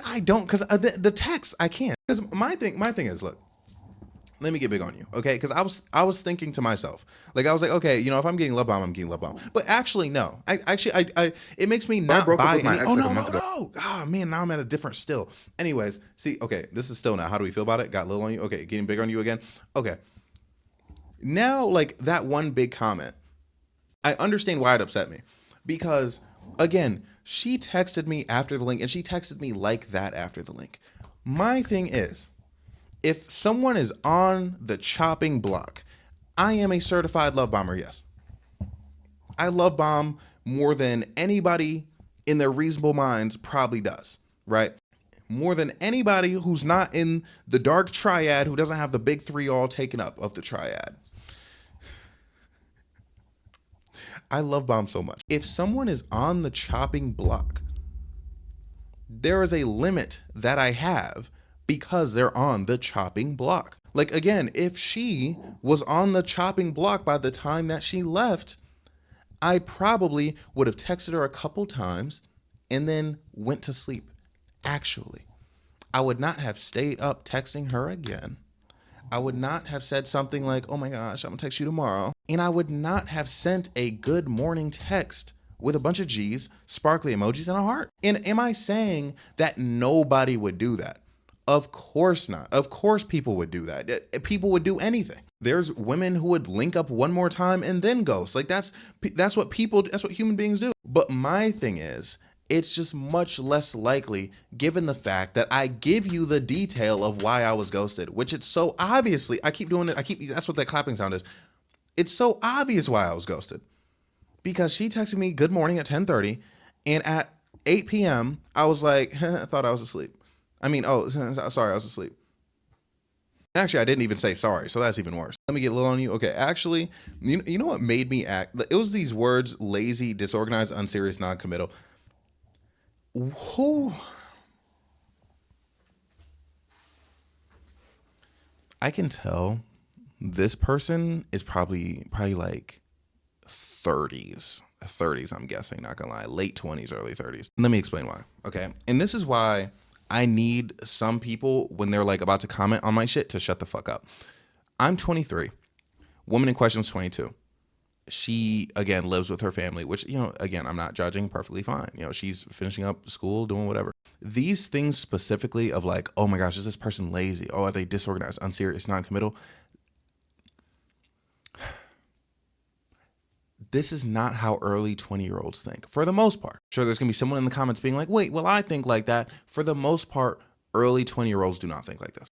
I don't, because the text, I can't. Because my thing is, look, let me get big on you, okay? Because I was thinking to myself, like, I was like, okay, if I'm getting love bomb, I'm getting love bomb. But actually, no. It makes me not buy any. Oh, no. Oh, man, now I'm at a different still. Anyways, see, okay, this is still now. How do we feel about it? Got little on you? Okay, getting big on you again? Okay. Now, like, that one big comment, I understand why it upset me because, again, she texted me after the link and she texted me like that after the link. My thing is, if someone is on the chopping block, I am a certified love bomber, yes. I love bomb more than anybody in their reasonable minds probably does, right? More than anybody who's not in the dark triad, who doesn't have the big three all taken up of the triad. I love bomb so much. If someone is on the chopping block, there is a limit that I have because they're on the chopping block. Like, again, if she was on the chopping block by the time that she left, I probably would have texted her a couple times and then went to sleep. Actually, I would not have stayed up texting her again. I would not have said something like, oh my gosh, I'm gonna text you tomorrow. And I would not have sent a good morning text with a bunch of G's, sparkly emojis, and a heart. And am I saying that nobody would do that? Of course not. Of course people would do that. People would do anything. There's women who would link up one more time and then ghost. Like that's what human beings do. But my thing is, it's just much less likely given the fact that I give you the detail of why I was ghosted, which it's so obviously, I keep doing it. That's what that clapping sound is. It's so obvious why I was ghosted because she texted me good morning at 10:30 and at 8 p.m. I was like, I thought I was asleep. Sorry, I was asleep. Actually, I didn't even say sorry, so that's even worse. Let me get a little on you. Okay, actually, you know what made me act? It was these words: lazy, disorganized, unserious, non-committal. Who? I can tell this person is probably like 30s. 30s, I'm guessing, not gonna lie. Late 20s, early 30s. Let me explain why. Okay. And this is why I need some people when they're like about to comment on my shit to shut the fuck up. I'm 23. Woman in question is 22. She, again, lives with her family, which, again, I'm not judging, perfectly fine. She's finishing up school, doing whatever. These things specifically of like, oh my gosh, is this person lazy? Oh, are they disorganized, unserious, non-committal? This is not how early 20-year-olds think, for the most part. Sure, there's going to be someone in the comments being like, wait, well, I think like that. For the most part, early 20-year-olds do not think like this.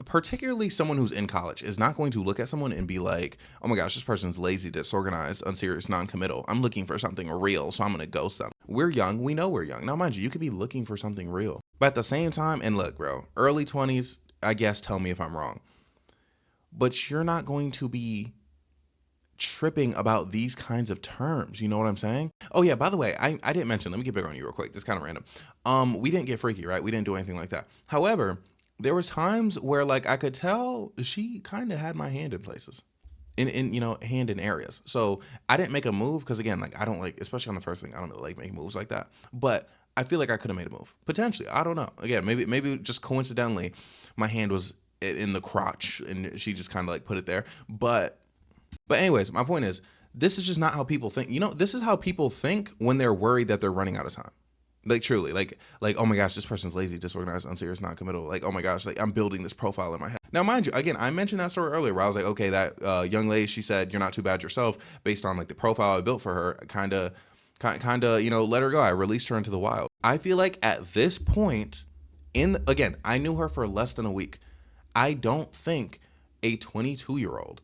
Particularly someone who's in college is not going to look at someone and be like, oh my gosh, this person's lazy, disorganized, unserious, non-committal. I'm looking for something real, so I'm going to ghost them. We're young. We know we're young. Now, mind you could be looking for something real. But at the same time, and look, bro, early 20s, I guess, tell me if I'm wrong. But you're not going to be tripping about these kinds of terms. You know what I'm saying? Oh yeah, by the way, I didn't mention, let me get bigger on you real quick. This is kind of random. We didn't get freaky, right? We didn't do anything like that. However, there was times where like I could tell she kind of had my hand in places. Hand in areas. So I didn't make a move because again, like I don't like, especially on the first thing, I don't really like making moves like that. But I feel like I could have made a move. Potentially. I don't know. Again, maybe just coincidentally, my hand was in the crotch and she just kind of like put it there. But anyways, my point is, this is just not how people think. This is how people think when they're worried that they're running out of time. Like truly, like, oh my gosh, this person's lazy, disorganized, unserious, non-committal. Like, oh my gosh, like I'm building this profile in my head. Now, mind you, again, I mentioned that story earlier where I was like, okay, that young lady, she said, you're not too bad yourself based on like the profile I built for her, kind of, let her go. I released her into the wild. I feel like at this point again, I knew her for less than a week. I don't think a 22-year-old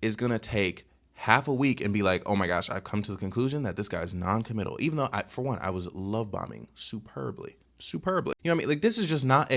is going to take half a week and be like, oh my gosh, I've come to the conclusion that this guy's non-committal. Even though, for one, I was love bombing superbly. You know what I mean? Like, this is just not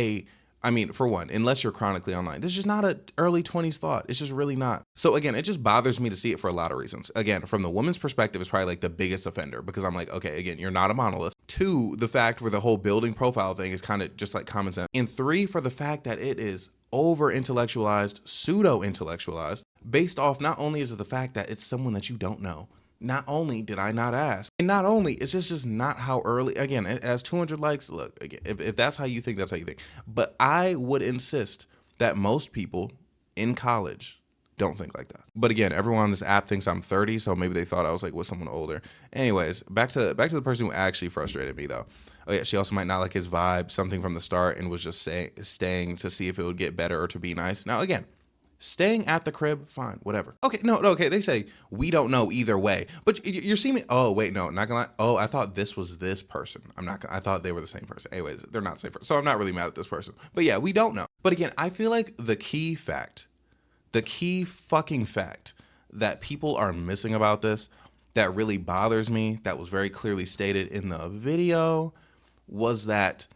for one, unless you're chronically online, this is just not an early 20s thought. It's just really not. So again, it just bothers me to see it for a lot of reasons. Again, from the woman's perspective, it's probably like the biggest offender because I'm like, okay, again, you're not a monolith. 2, the fact where the whole building profile thing is kind of just like common sense. And 3, for the fact that it is over intellectualized, pseudo intellectualized, based off not only is it the fact that it's someone that you don't know, not only did I not ask, and not only it's just not how early. Again, it has 200 likes. Look, again, if that's how you think, that's how you think. But I would insist that most people in college don't think like that. But again, everyone on this app thinks I'm 30, so maybe they thought I was like with someone older. Anyways, back to the person who actually frustrated me though. Oh yeah, she also might not like his vibe, something from the start, and was just staying to see if it would get better or to be nice. Now again, Staying at the crib, fine, whatever. Okay, no, okay, they say we don't know either way. But you're seeing me. Oh, wait, no, not gonna lie. Oh, I thought this was this person. I thought they were the same person. Anyways, they're not the same person. So I'm not really mad at this person. But yeah, we don't know. But again, I feel like the key fucking fact that people are missing about this, that really bothers me, that was very clearly stated in the video, was that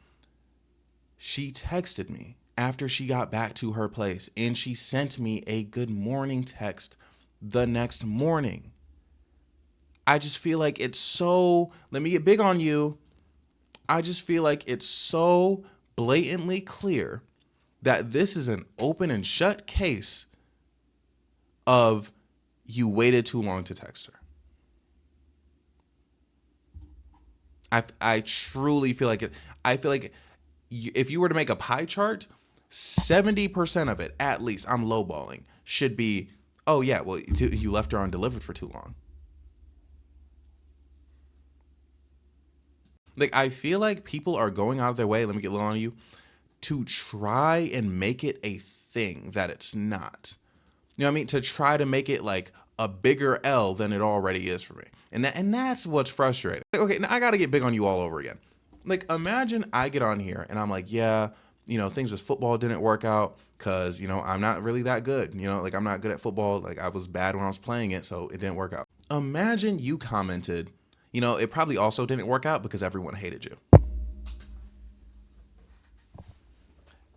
she texted me after she got back to her place, and she sent me a good morning text the next morning. I just feel like it's so, let me get big on you. I just feel like it's so blatantly clear that this is an open and shut case of you waited too long to text her. I truly feel like it. I feel like if you were to make a pie chart, 70% of it, at least, I'm lowballing, should be, oh yeah, well, you left her undelivered for too long. Like, I feel like people are going out of their way, let me get a little on you, to try and make it a thing that it's not. You know what I mean? To try to make it like a bigger L than it already is for me. And that's what's frustrating. Like, okay, now I got to get big on you all over again. Like, imagine I get on here and I'm like, yeah, things with football didn't work out because, I'm not really that good. Like, I'm not good at football. Like, I was bad when I was playing it, so it didn't work out. Imagine you commented, it probably also didn't work out because everyone hated you.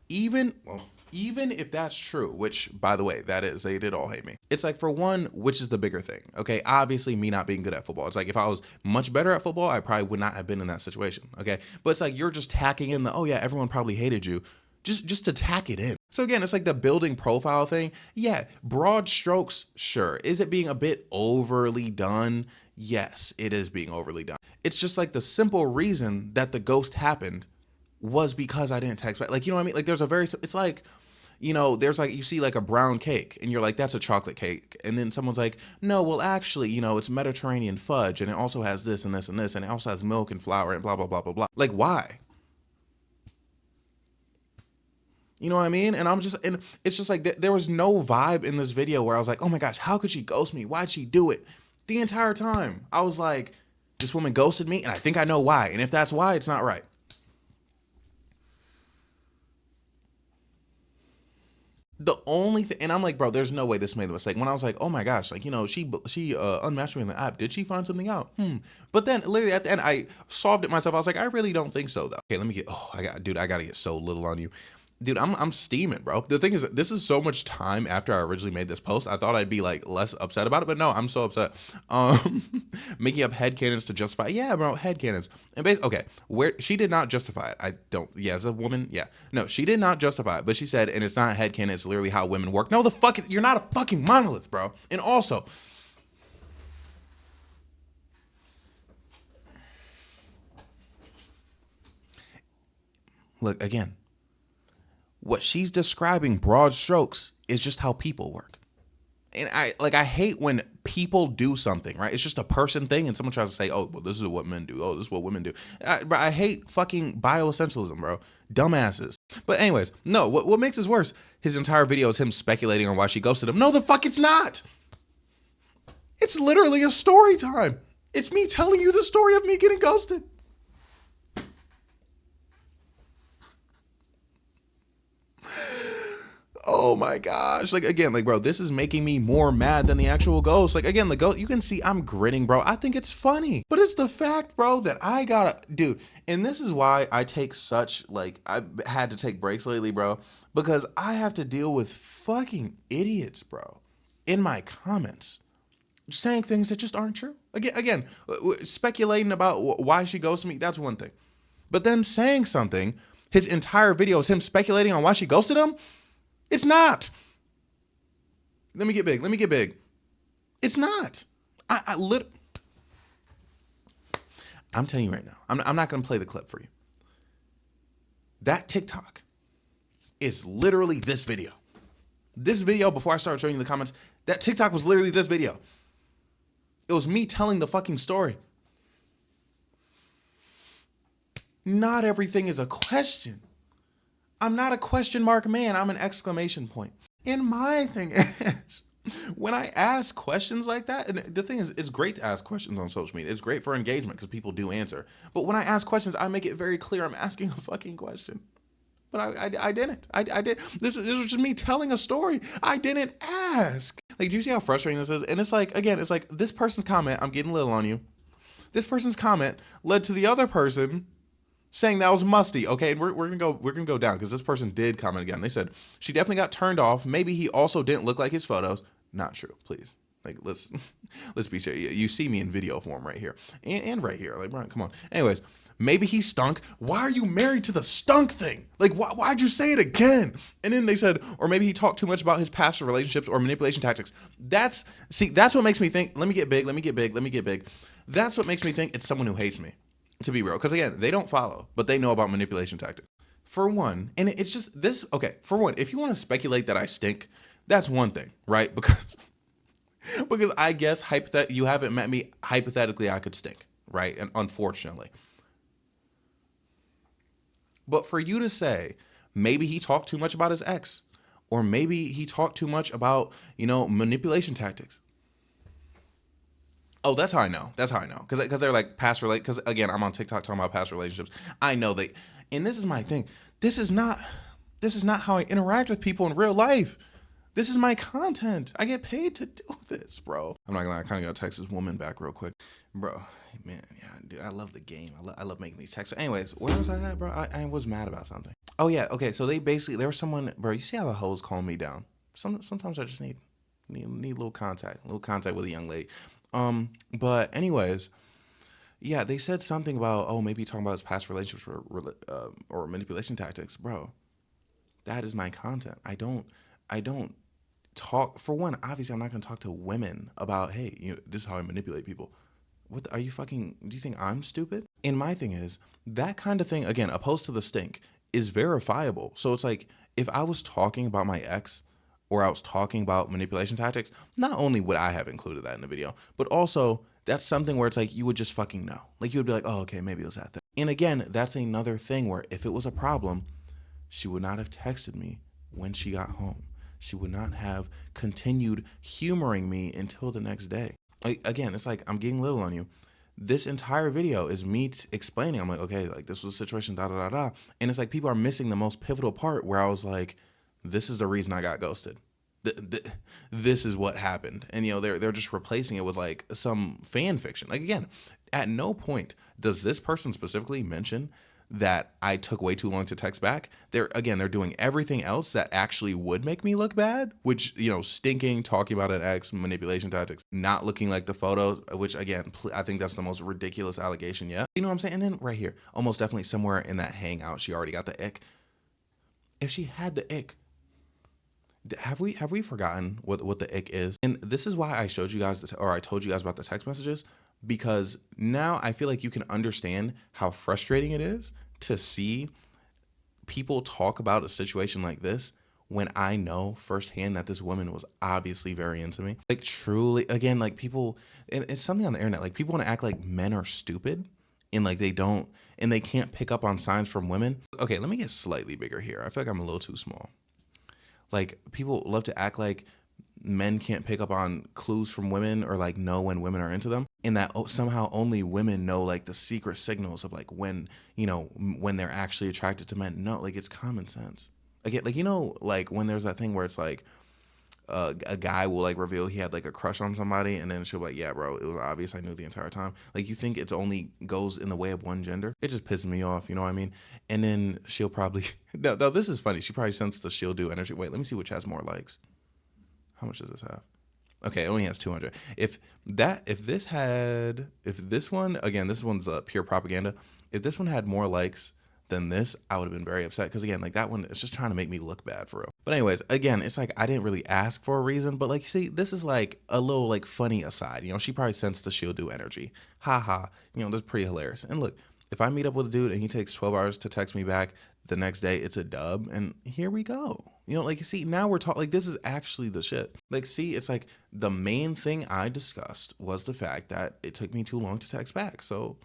Even if that's true, which, by the way, that is, they did all hate me. It's like, for one, which is the bigger thing? Okay, obviously me not being good at football. It's like, if I was much better at football, I probably would not have been in that situation. Okay, but it's like, you're just tacking in the, oh yeah, everyone probably hated you, just to tack it in. So again, it's like the building profile thing. Yeah, broad strokes, sure. Is it being a bit overly done? Yes, it is being overly done. It's just like the simple reason that the ghost happened was because I didn't text back. Like, you know what I mean? Like, it's like, there's like, you see like a brown cake and you're like, that's a chocolate cake. And then someone's like, no, well, actually, it's Mediterranean fudge. And it also has this and this and this. And it also has milk and flour and blah, blah, blah, blah, blah. Like, why? You know what I mean? And it's just like, there was no vibe in this video where I was like, oh my gosh, how could she ghost me? Why'd she do it? The entire time I was like, this woman ghosted me and I think I know why. And if that's why, it's not right. The only thing, and I'm like, bro, there's no way this made a mistake. When I was like, oh my gosh, like, she unmatched me in the app. Did she find something out? But then literally at the end, I solved it myself. I was like, I really don't think so though. Okay, let me get, I gotta get so little on you. Dude, I'm steaming, bro. The thing is, this is so much time after I originally made this post. I thought I'd be like less upset about it, but no, I'm so upset. Making up headcanons to justify. Yeah, bro, headcanons. And okay, where she did not justify it. As a woman, yeah. No, she did not justify it, but she said, and it's not headcanon, it's literally how women work. No, you're not a fucking monolith, bro. And also, look, again, what she's describing, broad strokes, is just how people work. And I hate when people do something, right? It's just a person thing and someone tries to say, oh, well, this is what men do. Oh, this is what women do. But I hate fucking bioessentialism, bro. Dumbasses. But anyways, no, what makes this worse, his entire video is him speculating on why she ghosted him. No, the fuck it's not. It's literally a story time. It's me telling you the story of me getting ghosted. Oh my gosh. Like, again, like, bro, this is making me more mad than the actual ghost. Like, again, the ghost, you can see I'm grinning, bro. I think it's funny, but it's the fact, bro, that I gotta, dude. And this is why I take such, like, I've had to take breaks lately, bro, because I have to deal with fucking idiots, bro, in my comments saying things that just aren't true. Again, speculating about why she ghosted me, that's one thing. But then saying something, his entire video is him speculating on why she ghosted him. It's not. Let me get big. It's not. I'm telling you right now, I'm not going to play the clip for you. That TikTok is literally this video. This video, before I start showing you the comments, that TikTok was literally this video. It was me telling the fucking story. Not everything is a question. I'm not a question mark man. I'm an exclamation point. And my thing is, when I ask questions like that, and the thing is, it's great to ask questions on social media. It's great for engagement because people do answer. But when I ask questions, I make it very clear I'm asking a fucking question. But I didn't. I did. This was just me telling a story. I didn't ask. Like, do you see how frustrating this is? And it's like, again, it's like this person's comment, I'm getting little on you. This person's comment led to the other person saying that was musty. Okay, and we're gonna go down because this person did comment again. They said she definitely got turned off. Maybe he also didn't look like his photos. Not true, please. Like, let's be serious. You see me in video form right here and right here. Like, Brian, come on. Anyways, maybe he stunk. Why are you married to the stunk thing? Like, why'd you say it again? And then they said, or maybe he talked too much about his past relationships or manipulation tactics. That's what makes me think, let me get big. That's what makes me think it's someone who hates me, to be real. Because again, they don't follow, but they know about manipulation tactics. For one, and it's just this, okay, for one, if you want to speculate that I stink, that's one thing, right? Because I guess you haven't met me, hypothetically I could stink, right? And unfortunately. But for you to say, maybe he talked too much about his ex, or maybe he talked too much about, manipulation tactics. Oh, that's how I know. Because they're like because again, I'm on TikTok talking about past relationships. I know and this is my thing. This is not how I interact with people in real life. This is my content. I get paid to do this, bro. I'm not gonna lie, I kind of gotta text this woman back real quick. Bro, man, yeah, dude, I love the game. I love making these texts. Anyways, where was I at, bro? I was mad about something. Oh, yeah, okay, so there was someone, bro, you see how the hoes calm me down? Sometimes I just need a little contact with a young lady. But anyways, yeah, they said something about, maybe talking about his past relationships or manipulation tactics. Bro, that is my content. I don't talk, for one, obviously I'm not going to talk to women about, hey, this is how I manipulate people. Are you fucking, do you think I'm stupid? And my thing is, that kind of thing, again, opposed to the stink, is verifiable. So it's like, if I was talking about my ex, or I was talking about manipulation tactics, not only would I have included that in the video, but also that's something where it's like, you would just fucking know. Like, you would be like, oh, okay, maybe it was that thing. And again, that's another thing where if it was a problem, she would not have texted me when she got home. She would not have continued humoring me until the next day. Again, it's like, I'm getting little on you. This entire video is me explaining. I'm like, okay, like, this was a situation, da da da da. And it's like, people are missing the most pivotal part where I was like, this is the reason I got ghosted. This is what happened. And, they're just replacing it with like some fan fiction. Like, again, at no point does this person specifically mention that I took way too long to text back. They're doing everything else that actually would make me look bad, which, stinking, talking about an ex, manipulation tactics, not looking like the photo, which again, I think that's the most ridiculous allegation yet. You know what I'm saying? And then right here, almost definitely somewhere in that hangout, she already got the ick. If she had the ick, have we forgotten what the ick is? And this is why I showed you guys I told you guys about the text messages, because now I feel like you can understand how frustrating it is to see people talk about a situation like this when I know firsthand that this woman was obviously very into me. Like, truly, again, like, people, and it's something on the internet, like, people want to act like men are stupid and like they can't pick up on signs from women. Okay, let me get slightly bigger here. I feel like I'm a little too small. Like, people love to act like men can't pick up on clues from women or like know when women are into them, and that somehow only women know like the secret signals of like when they're actually attracted to men. No, like, it's common sense. Again, like, like when there's that thing where it's like a guy will like reveal he had like a crush on somebody, and then she'll be like, yeah, bro, it was obvious, I knew the entire time. Like, you think it's only goes in the way of one gender? It just pisses me off, you know what I mean? And then she'll probably no, this is funny, she probably sends the she'll do energy. Wait, let me see which has more likes. How much does this have? Okay, it only has 200. If this one, again, this one's pure propaganda. If this one had more likes than this, I would have been very upset. Because again, like, that one, it's just trying to make me look bad for real. But anyways, again, it's like, I didn't really ask for a reason. But like, see, this is like a little like funny aside. She probably sensed the she'll do energy. Ha ha. That's pretty hilarious. And look, if I meet up with a dude and he takes 12 hours to text me back, the next day it's a dub, and here we go. Like, see, now we're talking, like, this is actually the shit. Like, see, it's like the main thing I discussed was the fact that it took me too long to text back. So,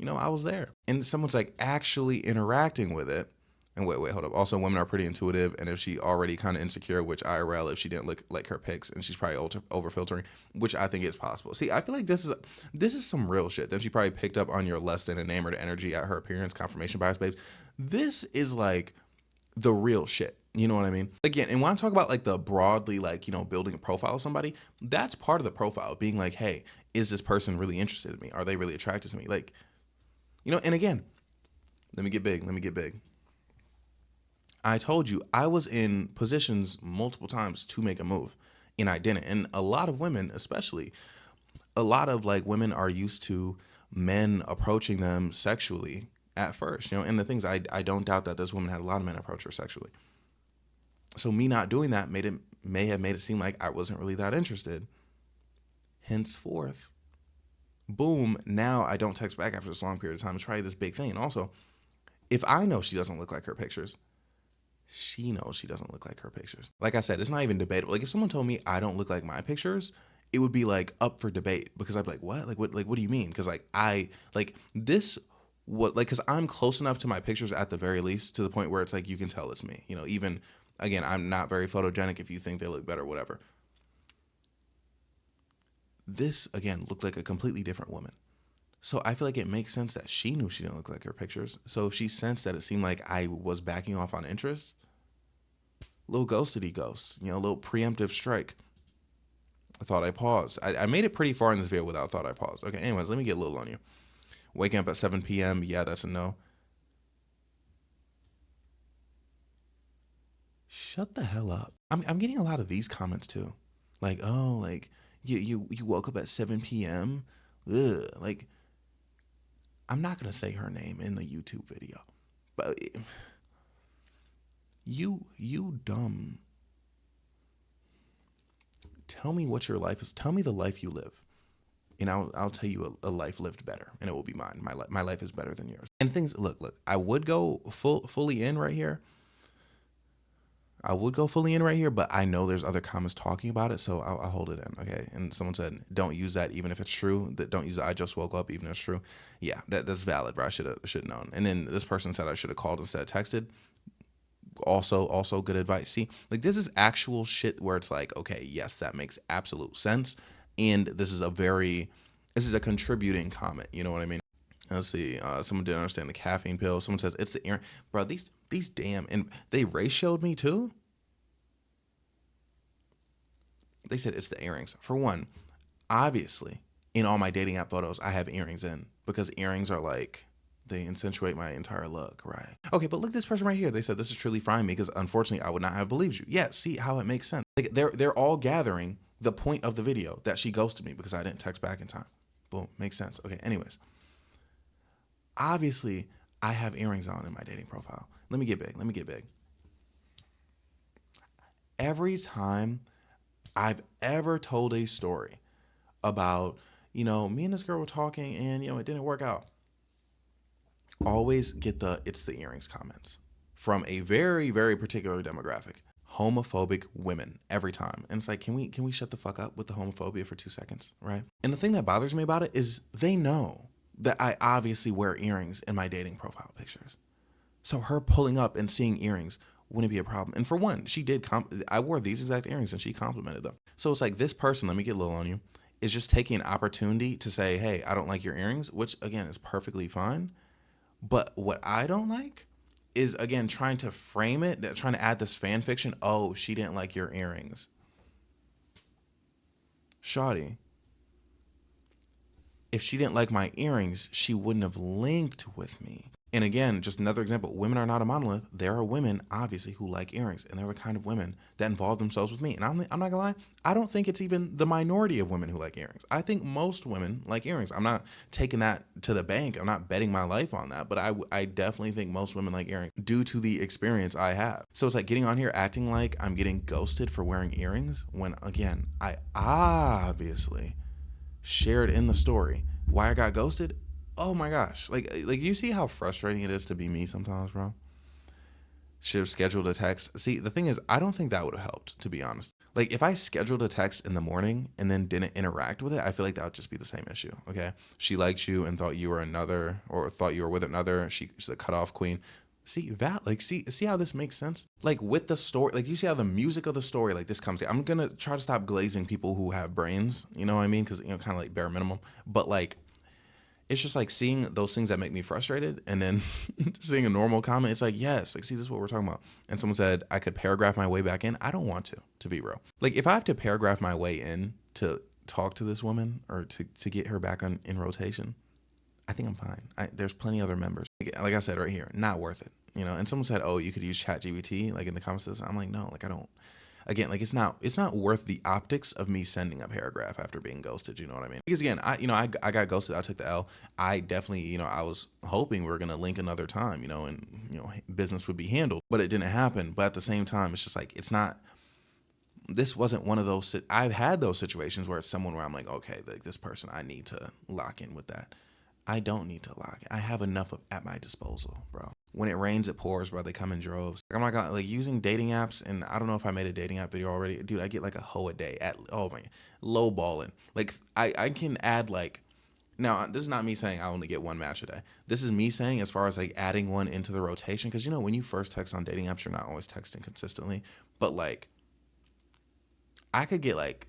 I was there. And someone's like actually interacting with it. And wait, hold up. Also, women are pretty intuitive, and if she already kind of insecure, which IRL, if she didn't look like her pics, and she's probably over filtering, which I think is possible. See, I feel like this is some real shit. Then she probably picked up on your less than enamored energy at her appearance, confirmation bias, babes. This is like the real shit. You know what I mean? Again, and when I talk about like the broadly, like, building a profile of somebody, that's part of the profile, being like, hey, is this person really interested in me? Are they really attracted to me? Like, and again, let me get big. I told you I was in positions multiple times to make a move, and I didn't. And a lot of women, especially, a lot of like women are used to men approaching them sexually at first, and the things I don't doubt that this woman had a lot of men approach her sexually. So me not doing that may have made it seem like I wasn't really that interested. Henceforth, boom, now I don't text back after this long period of time. It's probably this big thing. And also, if I know she doesn't look like her pictures, she knows she doesn't look like her pictures. Like I said, it's not even debatable. Like if someone told me I don't look like my pictures, it would be like up for debate, because I'd be like, what? What do you mean? Because because I'm close enough to my pictures at the very least to the point where it's like, you can tell it's me. Even, again, I'm not very photogenic if you think they look better, whatever. This, again, looked like a completely different woman. So I feel like it makes sense that she knew she didn't look like her pictures. So if she sensed that it seemed like I was backing off on interest, little ghostity ghost, little preemptive strike. I thought I paused. I made it pretty far in this video without thought I paused. Okay, anyways, let me get a little on you. Waking up at 7 p.m., yeah, that's a no. Shut the hell up. I'm getting a lot of these comments too. Like, oh, like, you woke up at 7 p.m.? Ugh, like, I'm not going to say her name in the YouTube video, but you dumb. Tell me what your life is. Tell me the life you live, and I'll tell you a life lived better, and it will be mine. My life is better than yours. And things, look, I would go fully in right here. But I know there's other comments talking about it, so I'll hold it in, okay? And someone said, don't use that even if it's true. That don't use it, I just woke up even if it's true. Yeah, that's valid, bro. I should have known. And then this person said I should have called instead of texted. Also good advice. See, like, this is actual shit where it's like, okay, yes, that makes absolute sense. And this is a contributing comment. You know what I mean? Let's see. Someone didn't understand the caffeine pill. Someone says it's the ear. Bro, these damn, and they ratioed me too. They said it's the earrings. For one, obviously, in all my dating app photos, I have earrings in, because earrings are like, they accentuate my entire look, right? Okay, but look at this person right here. They said this is truly frying me because unfortunately I would not have believed you. Yeah, see how it makes sense. Like they're all gathering the point of the video that she ghosted me because I didn't text back in time. Boom, makes sense. Okay, anyways. Obviously, I have earrings on in my dating profile. Let me get big. Every time I've ever told a story about, me and this girl were talking and, it didn't work out, always get it's the earrings comments from a very, very particular demographic. Homophobic women every time. And it's like, can we shut the fuck up with the homophobia for 2 seconds, right? And the thing that bothers me about it is they know that I obviously wear earrings in my dating profile pictures. So her pulling up and seeing earrings wouldn't be a problem. And for one, she did I wore these exact earrings and she complimented them. So it's like, this person, let me get a little on you, is just taking an opportunity to say, hey, I don't like your earrings, which again is perfectly fine. But what I don't like is, again, trying to frame it, trying to add this fan fiction. Oh, she didn't like your earrings. Shawty, if she didn't like my earrings, she wouldn't have linked with me. And again, just another example, women are not a monolith. There are women, obviously, who like earrings, and they're the kind of women that involve themselves with me. And I'm not gonna lie, I don't think it's even the minority of women who like earrings. I think most women like earrings. I'm not taking that to the bank. I'm not betting my life on that, but I definitely think most women like earrings due to the experience I have. So it's like getting on here acting like I'm getting ghosted for wearing earrings when, again, I obviously shared in the story why I got ghosted. Oh my gosh. Like you see how frustrating it is to be me sometimes, bro? Should have scheduled a text. See, the thing is, I don't think that would have helped, to be honest. Like, if I scheduled a text in the morning and then didn't interact with it, I feel like that would just be the same issue, okay? She liked you and thought you were another, or thought you were with another. She's a cutoff queen. See how this makes sense? Like with the story, like you see how the music of the story, like this comes. I'm gonna try to stop glazing people who have brains. You know what I mean? Because kind of like bare minimum. But like, it's just like seeing those things that make me frustrated, and then seeing a normal comment. It's like, yes, like see, this is what we're talking about. And someone said I could paragraph my way back in. I don't want to be real. Like if I have to paragraph my way in to talk to this woman or to get her back on in rotation, I think I'm fine. There's plenty other members. Like I said right here, not worth it. And someone said, "Oh, you could use ChatGPT," like in the comments. I'm like, no, like I don't. Again, like it's not worth the optics of me sending a paragraph after being ghosted. You know what I mean? Because again, I got ghosted. I took the L. I definitely, I was hoping we were gonna link another time. And business would be handled, but it didn't happen. But at the same time, it's just like it's not. This wasn't one of those. I've had those situations where it's someone where I'm like, okay, like this person, I need to lock in with that. I don't need to lock. I have enough at my disposal, bro. When it rains, it pours, bro. They come in droves. I'm not gonna like using dating apps, and I don't know if I made a dating app video already, dude. I get like a hoe a day at low balling. Like I can add like. Now this is not me saying I only get one match a day. This is me saying as far as like adding one into the rotation, because when you first text on dating apps, you're not always texting consistently, but like I could get like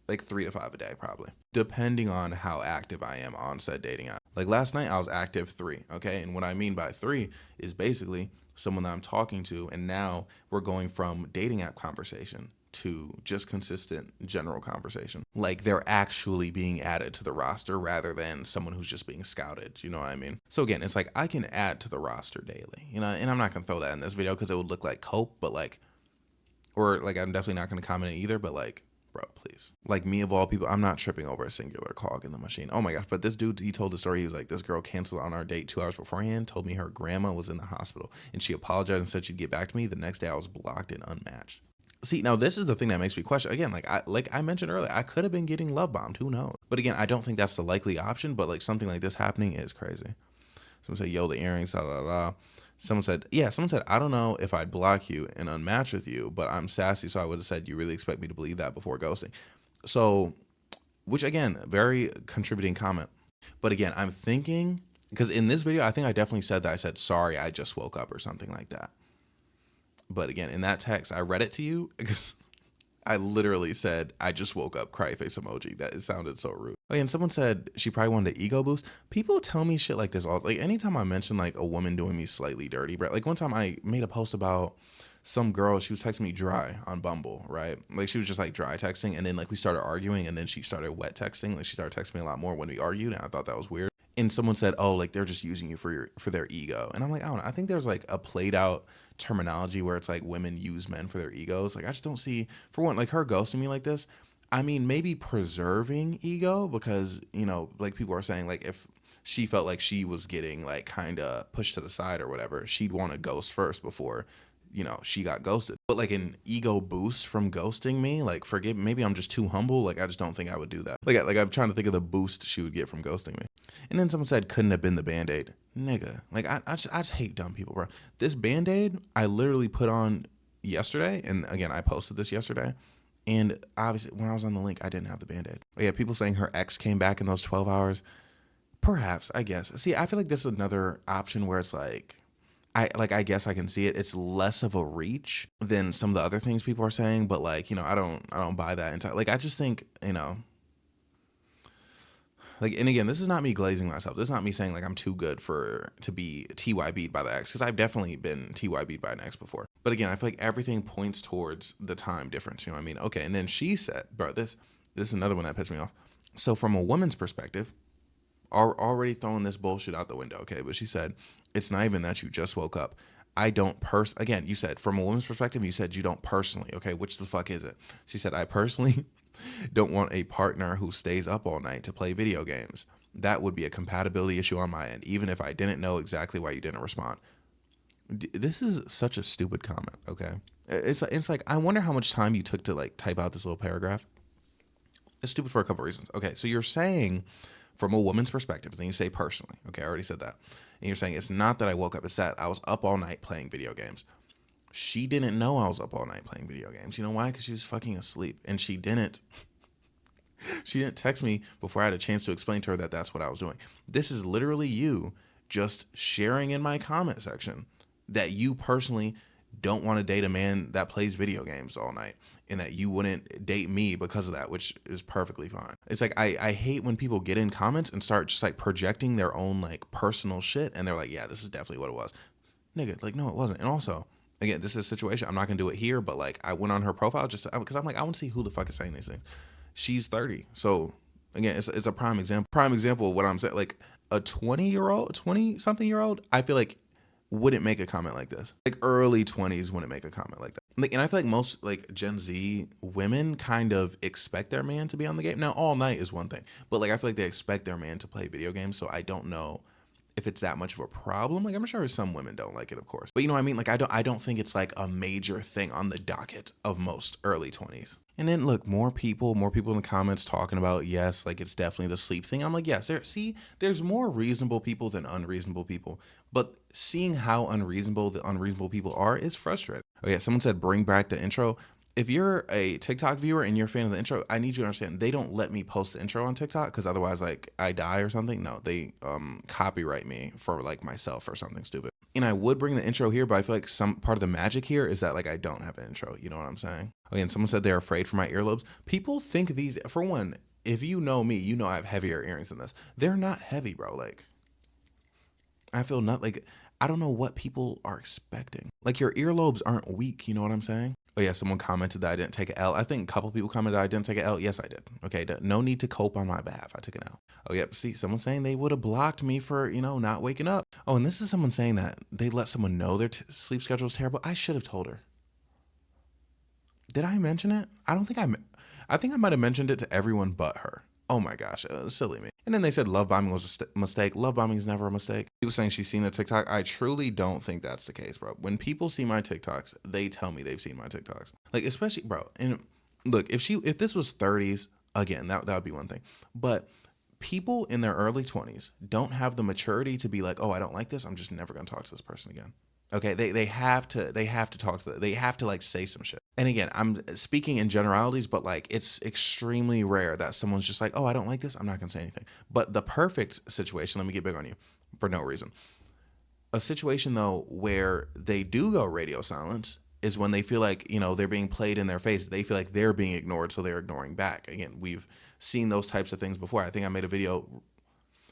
3 to 5 a day probably, depending on how active I am on said dating app. Like last night I was active 3, okay? And what I mean by 3 is basically someone that I'm talking to, and now we're going from dating app conversation to just consistent general conversation. Like they're actually being added to the roster rather than someone who's just being scouted, you know what I mean? So again, it's like I can add to the roster daily, and I'm not gonna throw that in this video because it would look like cope, but like, or like I'm definitely not gonna comment it either, but like, bro, please. Like me of all people, I'm not tripping over a singular cog in the machine. Oh my gosh. But this dude, he told the story. He was like, this girl canceled on our date 2 hours beforehand, told me her grandma was in the hospital, and she apologized and said she'd get back to me. The next day I was blocked and unmatched. See, now this is the thing that makes me question. Again, like I mentioned earlier, I could have been getting love bombed. Who knows? But again, I don't think that's the likely option, but like something like this happening is crazy. Someone said, yo, the earrings, da da da. Someone said, I don't know if I'd block you and unmatch with you, but I'm sassy, so I would have said, you really expect me to believe that before ghosting? So, which again, very contributing comment. But again, I'm thinking, because in this video, I think I definitely said that. I said, sorry, I just woke up or something like that. But again, in that text, I read it to you because I literally said, I just woke up, cry face emoji. That it sounded so rude. Oh, yeah, and someone said she probably wanted an ego boost. People tell me shit like this all, like anytime I mention like a woman doing me slightly dirty, bro. Like one time I made a post about some girl, she was texting me dry on Bumble, right? Like she was just like dry texting, and then like we started arguing, and then she started wet texting. Like she started texting me a lot more when we argued, and I thought that was weird. And someone said, oh, like they're just using you for their ego. And I'm like, I don't know. I think there's like a played out terminology where it's like women use men for their egos. Like I just don't see, for one, like her ghosting me like this. I mean, maybe preserving ego because, like people are saying, like if she felt like she was getting like kind of pushed to the side or whatever, she'd want to ghost first before, she got ghosted. But like an ego boost from ghosting me, like forgive, maybe I'm just too humble. Like I just don't think I would do that. Like I'm trying to think of the boost she would get from ghosting me. And then someone said, couldn't have been the Band-Aid. Nigga, like I just hate dumb people, bro. This Band-Aid I literally put on yesterday, and again I posted this yesterday, and obviously when I was on the link I didn't have the Band-Aid. But yeah, people saying her ex came back in those 12 hours. Perhaps, I guess. See, I feel like this is another option where it's like I guess I can see it. It's less of a reach than some of the other things people are saying, but like, I don't buy that entirely. Like I just think, like, and again, this is not me glazing myself. This is not me saying like I'm too good to be TYB'd by the ex, because I've definitely been TYB'd by an ex before. But again, I feel like everything points towards the time difference. You know what I mean? Okay, and then she said, bro, this is another one that pissed me off. So from a woman's perspective, already throwing this bullshit out the window, okay? But she said, it's not even that you just woke up. I don't again, you said from a woman's perspective, you said you don't personally, okay? Which the fuck is it? She said, I personally don't want a partner who stays up all night to play video games. That would be a compatibility issue on my end, even if I didn't know exactly why you didn't respond. This is such a stupid comment, okay? It's like, I wonder how much time you took to like type out this little paragraph. It's stupid for a couple reasons. Okay, so you're saying from a woman's perspective, then you say personally. Okay, I already said that. And you're saying it's not that I woke up, it's that I was up all night playing video games. She didn't know I was up all night playing video games. You know why? Because she was fucking asleep. And she didn't text me before I had a chance to explain to her that that's what I was doing. This is literally you just sharing in my comment section that you personally don't want to date a man that plays video games all night and that you wouldn't date me because of that, which is perfectly fine. It's like I hate when people get in comments and start just like projecting their own like personal shit and they're like, yeah, this is definitely what it was. Nigga, like, no, it wasn't. And also, again, this is a situation. I'm not gonna do it here, but like I went on her profile just because I'm like, I want to see who the fuck is saying these things. She's 30. So again, it's a prime example. Prime example of what I'm saying. Like a 20 something year old, I feel like wouldn't make a comment like this. Like early 20s wouldn't make a comment like that. Like, and I feel like most like Gen Z women kind of expect their man to be on the game. Now, all night is one thing, but like I feel like they expect their man to play video games. So I don't know if it's that much of a problem. Like I'm sure some women don't like it, of course. But you know what I mean? Like I don't think it's like a major thing on the docket of most early 20s. And then look, more people in the comments talking about, yes, like it's definitely the sleep thing. I'm like, yes, there's more reasonable people than unreasonable people. But seeing how unreasonable the unreasonable people are is frustrating. Oh yeah, someone said bring back the intro. If you're a TikTok viewer and you're a fan of the intro, I need you to understand they don't let me post the intro on TikTok because otherwise like I die or something. No, they copyright me for like myself or something stupid. And I would bring the intro here, but I feel like some part of the magic here is that like I don't have an intro. You know what I'm saying? Okay, and someone said they're afraid for my earlobes. People think these, for one, if you know me, you know I have heavier earrings than this. They're not heavy, bro. Like I feel not like I don't know what people are expecting. Like your earlobes aren't weak. You know what I'm saying? Oh yeah, someone commented that I didn't take an L. I think a couple people commented I didn't take an L. Yes, I did. Okay, no need to cope on my behalf. I took an L. Oh yep, see, someone saying they would have blocked me for, not waking up. Oh, and this is someone saying that they let someone know their sleep schedule is terrible. I should have told her. Did I mention it? I don't think I think I might have mentioned it to everyone but her. Oh my gosh, silly me. And then they said love bombing was a mistake. Love bombing is never a mistake. People saying she's seen a TikTok. I truly don't think that's the case, bro. When people see my TikToks, they tell me they've seen my TikToks. Like especially, bro. And look, if this was 30s, again, that would be one thing. But people in their early 20s don't have the maturity to be like, oh, I don't like this. I'm just never gonna talk to this person again. Okay, they have to talk to they have to like say some shit. And again, I'm speaking in generalities, but like it's extremely rare that someone's just like, oh, I don't like this, I'm not gonna say anything. But the perfect situation, let me get big on you for no reason. A situation though where they do go radio silence is when they feel like, they're being played in their face. They feel like they're being ignored, so they're ignoring back. Again, we've seen those types of things before. I think I made a video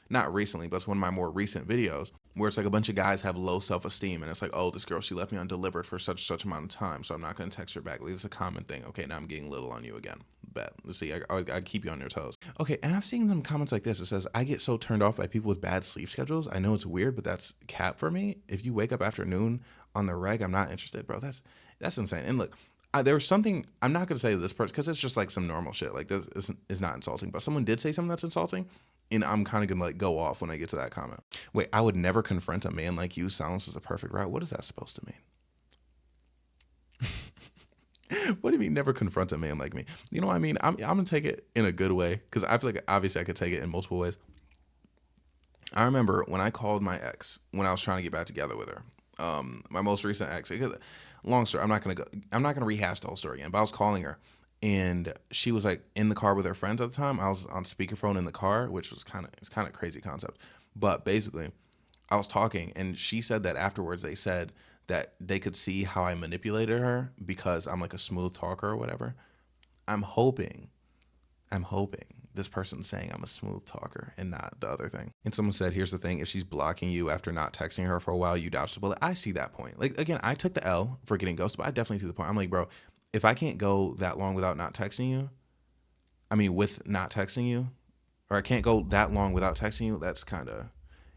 not recently, but it's one of my more recent videos where it's like a bunch of guys have low self-esteem and it's like, oh, this girl, she left me undelivered for such amount of time, so I'm not going to text her back. Like, it's a common thing. Okay, now I'm getting little on you again. Bet. Let's see, I keep you on your toes. Okay, and I've seen some comments like this. It says, I get so turned off by people with bad sleep schedules. I know it's weird, but that's cap for me. If you wake up after noon on the reg, I'm not interested. Bro, that's insane. And look, there was something, I'm not going to say to this person because it's just like some normal shit. Like this is not insulting, but someone did say something that's insulting. And I'm kind of going to like go off when I get to that comment. Wait, I would never confront a man like you. Silence was the perfect route. What is that supposed to mean? What do you mean never confront a man like me? You know what I mean? I'm going to take it in a good way because I feel like obviously I could take it in multiple ways. I remember when I called my ex when I was trying to get back together with her. My most recent ex. Long story. I'm not gonna rehash the whole story again. But I was calling her, and she was like in the car with her friends at the time. I was on speakerphone in the car, which was kind of crazy concept. But basically, I was talking, and she said that afterwards they said that they could see how I manipulated her because I'm like a smooth talker or whatever. I'm hoping this person's saying I'm a smooth talker and not the other thing. And someone said, here's the thing. If she's blocking you after not texting her for a while, you dodged the bullet. I see that point. Like, again, I took the L for getting ghosted, but I definitely see the point. I'm like, bro, if I can't go that long without not texting you, with not texting you, or I can't go that long without texting you, that's kind of,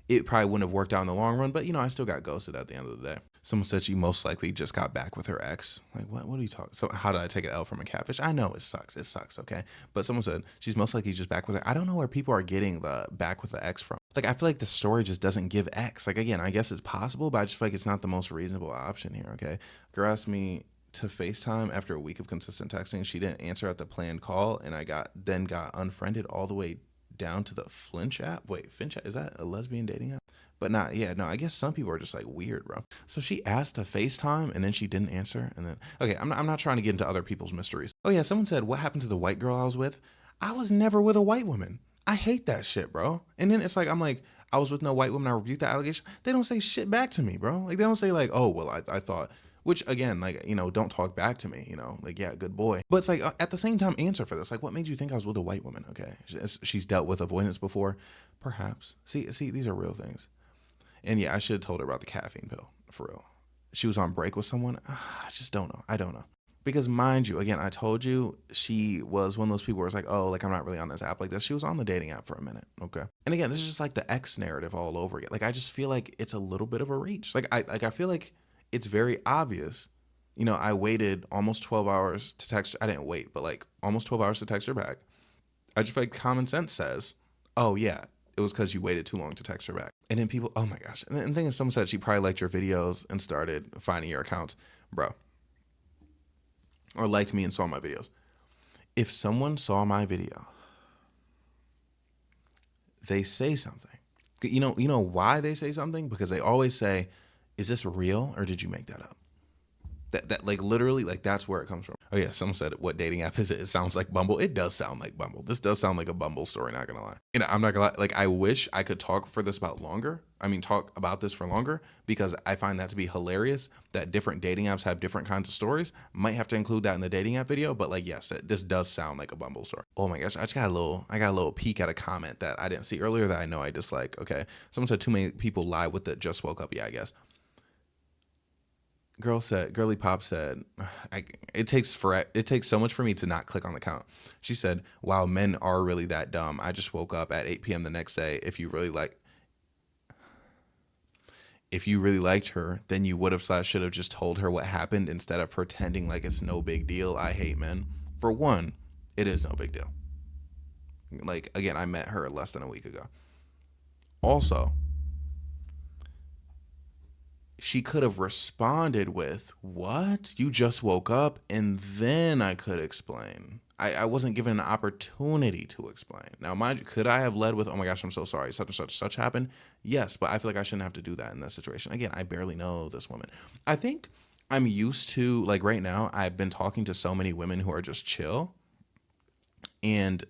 it probably wouldn't have worked out in the long run, but I still got ghosted at the end of the day. Someone said she most likely just got back with her ex. Like, what are you talking? So how did I take an L from a catfish? I know it sucks. It sucks, okay? But someone said she's most likely just back with her. I don't know where people are getting the back with the ex from. Like, I feel like the story just doesn't give X. Like, again, I guess it's possible, but I just feel like it's not the most reasonable option here, okay? Girl asked me to FaceTime after a week of consistent texting. She didn't answer at the planned call, and I got unfriended all the way down to the Flinch app. Wait, Finch app? Is that a lesbian dating app? But not, yeah, no, I guess some people are just like weird, bro. So she asked to FaceTime and then she didn't answer. And then, okay, I'm not trying to get into other people's mysteries. Oh yeah, someone said, what happened to the white girl I was with? I was never with a white woman. I hate that shit, bro. And then it's like, I'm like, I was with no white woman. I rebuked the allegation. They don't say shit back to me, bro. Like, they don't say like, oh, well, I thought, which again, like, don't talk back to me, like, yeah, good boy. But it's like, at the same time, answer for this. Like, what made you think I was with a white woman? Okay. She's dealt with avoidance before. Perhaps. See, these are real things. And yeah, I should have told her about the caffeine pill, for real. She was on break with someone. I just don't know. I don't know. Because mind you, again, I told you she was one of those people where it's like, oh, like I'm not really on this app like this. She was on the dating app for a minute. Okay. And again, this is just like the ex narrative all over again. Like, I just feel like it's a little bit of a reach. Like, I feel like it's very obvious. I waited almost 12 hours to text her. I didn't wait, but like almost 12 hours to text her back. I just feel like common sense says, oh yeah, it was because you waited too long to text her back. And then people, oh my gosh. And the thing is, someone said she probably liked your videos and started finding your accounts. Bro. Or liked me and saw my videos. If someone saw my video, they say something. You know why they say something? Because they always say, is this real or did you make that up? That like literally, like that's where it comes from. Oh yeah, someone said, what dating app is it? It sounds like Bumble. It does sound like Bumble. This does sound like a Bumble story, not gonna lie. I'm not gonna lie, like I wish I could talk about this for longer, because I find that to be hilarious that different dating apps have different kinds of stories. Might have to include that in the dating app video, but like yes, this does sound like a Bumble story. Oh my gosh, I got a little peek at a comment that I didn't see earlier that I know I dislike. Okay, someone said too many people lie with it. Just woke up. Yeah, I guess. Girly Pop said, it takes so much for me to not click on the count. She said, wow, men are really that dumb. I just woke up at 8 p.m. the next day. If you really liked her, then you would have / should have just told her what happened instead of pretending like it's no big deal. I hate men. For one, it is no big deal. Like, again, I met her less than a week ago. Also, she could have responded with, what? You just woke up? And then I could explain. I wasn't given an opportunity to explain. Now, mind you, could I have led with, oh my gosh, I'm so sorry, such and such happened? Yes, but I feel like I shouldn't have to do that in this situation. Again, I barely know this woman. I think I'm used to, like right now, I've been talking to so many women who are just chill. And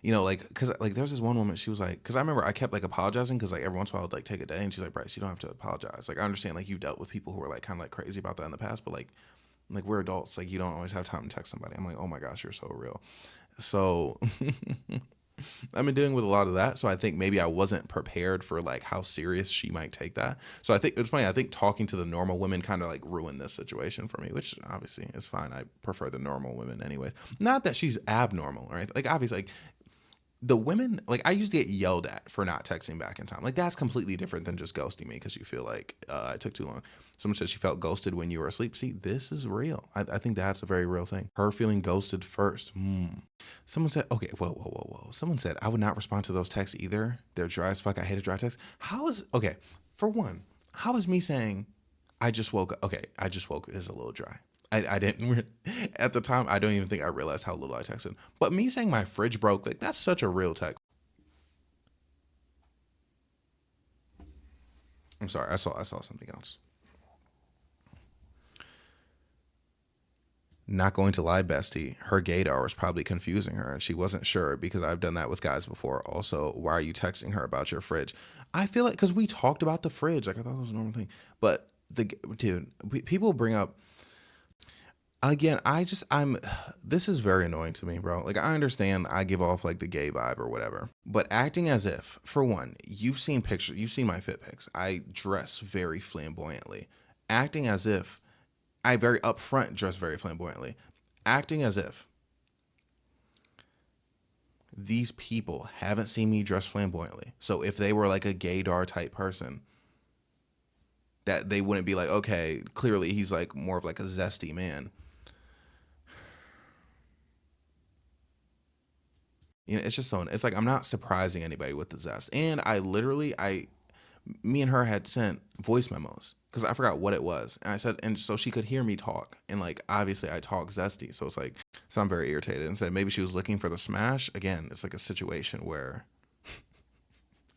like, cause like there's this one woman, she was like, cause I remember I kept like apologizing, cause like every once in a while I would like take a day, and she's like, Bryce, you don't have to apologize. Like, I understand like you've dealt with people who are like kind of like crazy about that in the past, but like we're adults, like you don't always have time to text somebody. I'm like, oh my gosh, you're so real. So I've been dealing with a lot of that. So I think maybe I wasn't prepared for like how serious she might take that. So I think it's funny. I think talking to the normal women kind of like ruined this situation for me, which obviously is fine. I prefer the normal women anyways. Not that she's abnormal, right? Like obviously like, the women, like I used to get yelled at for not texting back in time. Like that's completely different than just ghosting me because you feel like I took too long. Someone said she felt ghosted when you were asleep. See, this is real. I think that's a very real thing. Her feeling ghosted first. Someone said, okay, whoa. Someone said, I would not respond to those texts either. They're dry as fuck. I hate a dry text. Okay, for one, how is me saying I just woke up? Okay, I just woke is a little dry. I didn't, at the time, I don't even think I realized how little I texted. But me saying my fridge broke, like that's such a real text. I'm sorry, I saw something else. Not going to lie, bestie, her gaydar was probably confusing her and she wasn't sure, because I've done that with guys before. Also, why are you texting her about your fridge? I feel like, because we talked about the fridge, like I thought it was a normal thing. But people bring up, again, this is very annoying to me, bro. Like, I understand I give off like the gay vibe or whatever, but acting as if, for one, you've seen my fit pics. I dress very flamboyantly. Acting as if I very upfront dress very flamboyantly. Acting as if these people haven't seen me dress flamboyantly. So if they were like a gaydar type person, that they wouldn't be like, okay, clearly he's like more of like a zesty man. It's just it's like I'm not surprising anybody with the zest. And me and her had sent voice memos because I forgot what it was. And I said, and so she could hear me talk. And like, obviously I talk zesty. So it's like, so I'm very irritated, and said maybe she was looking for the smash. Again, it's like a situation where,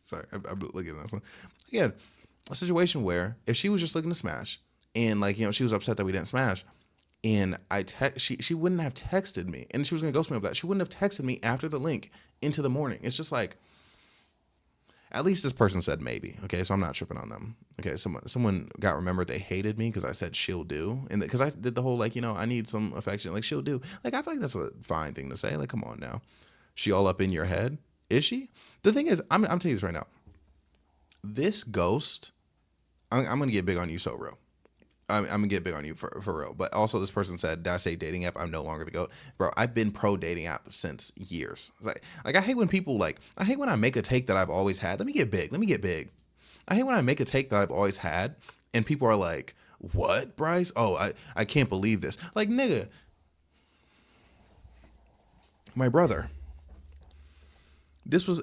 sorry, I'm looking at this one. Again, a situation where if she was just looking to smash and like, she was upset that we didn't smash, and she wouldn't have texted me, and she was going to ghost me over that. She wouldn't have texted me after the link into the morning. It's just like, At least this person said maybe. Okay, so I'm not tripping on them. Okay, someone got remembered they hated me because I said she'll do, and because I did the whole like, I need some affection, like she'll do. Like I feel like that's a fine thing to say. Like come on now, she all up in your head? Is she? The thing is, I'm telling you this right now. This ghost, I'm gonna get big on you, so real. I'm gonna get big on you for real. But also, this person said, "Did I say dating app? I'm no longer the goat, bro." I've been pro dating app since years. It's like I hate when people I hate when I make a take that I've always had. Let me get big. Let me get big. I hate when I make a take that I've always had, and people are like, "What, Bryce? Oh, I can't believe this." Like, nigga, my brother. This was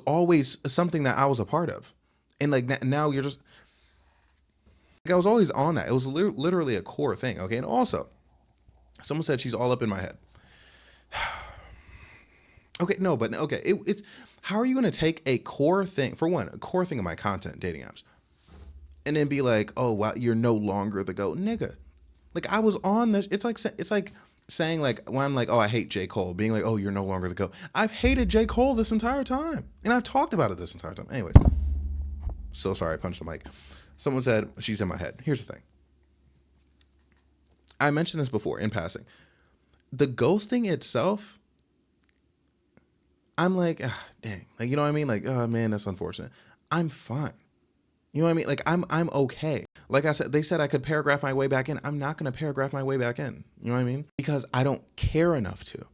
always something that I was a part of, and like now you're just. Like, I was always on that. It was literally a core thing. Okay, and also, someone said she's all up in my head. Okay, no, but okay, it's how are you going to take a core thing, for one, a core thing of my content, dating apps, and then be like, oh wow, you're no longer the GOAT, nigga. Like I was on this. It's like saying like when I'm like, oh, I hate J. Cole, being like, oh, you're no longer the GOAT. I've hated J. Cole this entire time, and I've talked about it this entire time. Anyways, so sorry, I punched the mic. Someone said she's in my head. Here's the thing. I mentioned this before in passing. The ghosting itself, I'm like, dang. Like, you know what I mean? Like, oh man, that's unfortunate. I'm fine. You know what I mean? Like, I'm okay. Like I said, they said I could paragraph my way back in. I'm not going to paragraph my way back in. You know what I mean? Because I don't care enough to.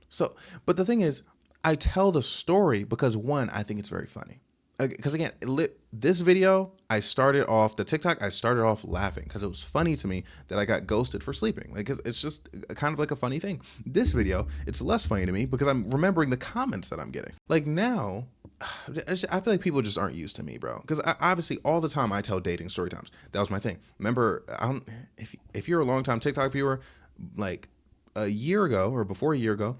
So, but the thing is, I tell the story because one, I think it's very funny. Because again, this video, I started off laughing because it was funny to me that I got ghosted for sleeping. Like, it's just kind of like a funny thing. This video, it's less funny to me because I'm remembering the comments that I'm getting. Like now, I feel like people just aren't used to me, bro. Because obviously all the time I tell dating story times. That was my thing. Remember, if you're a longtime TikTok viewer, like a year ago or before a year ago,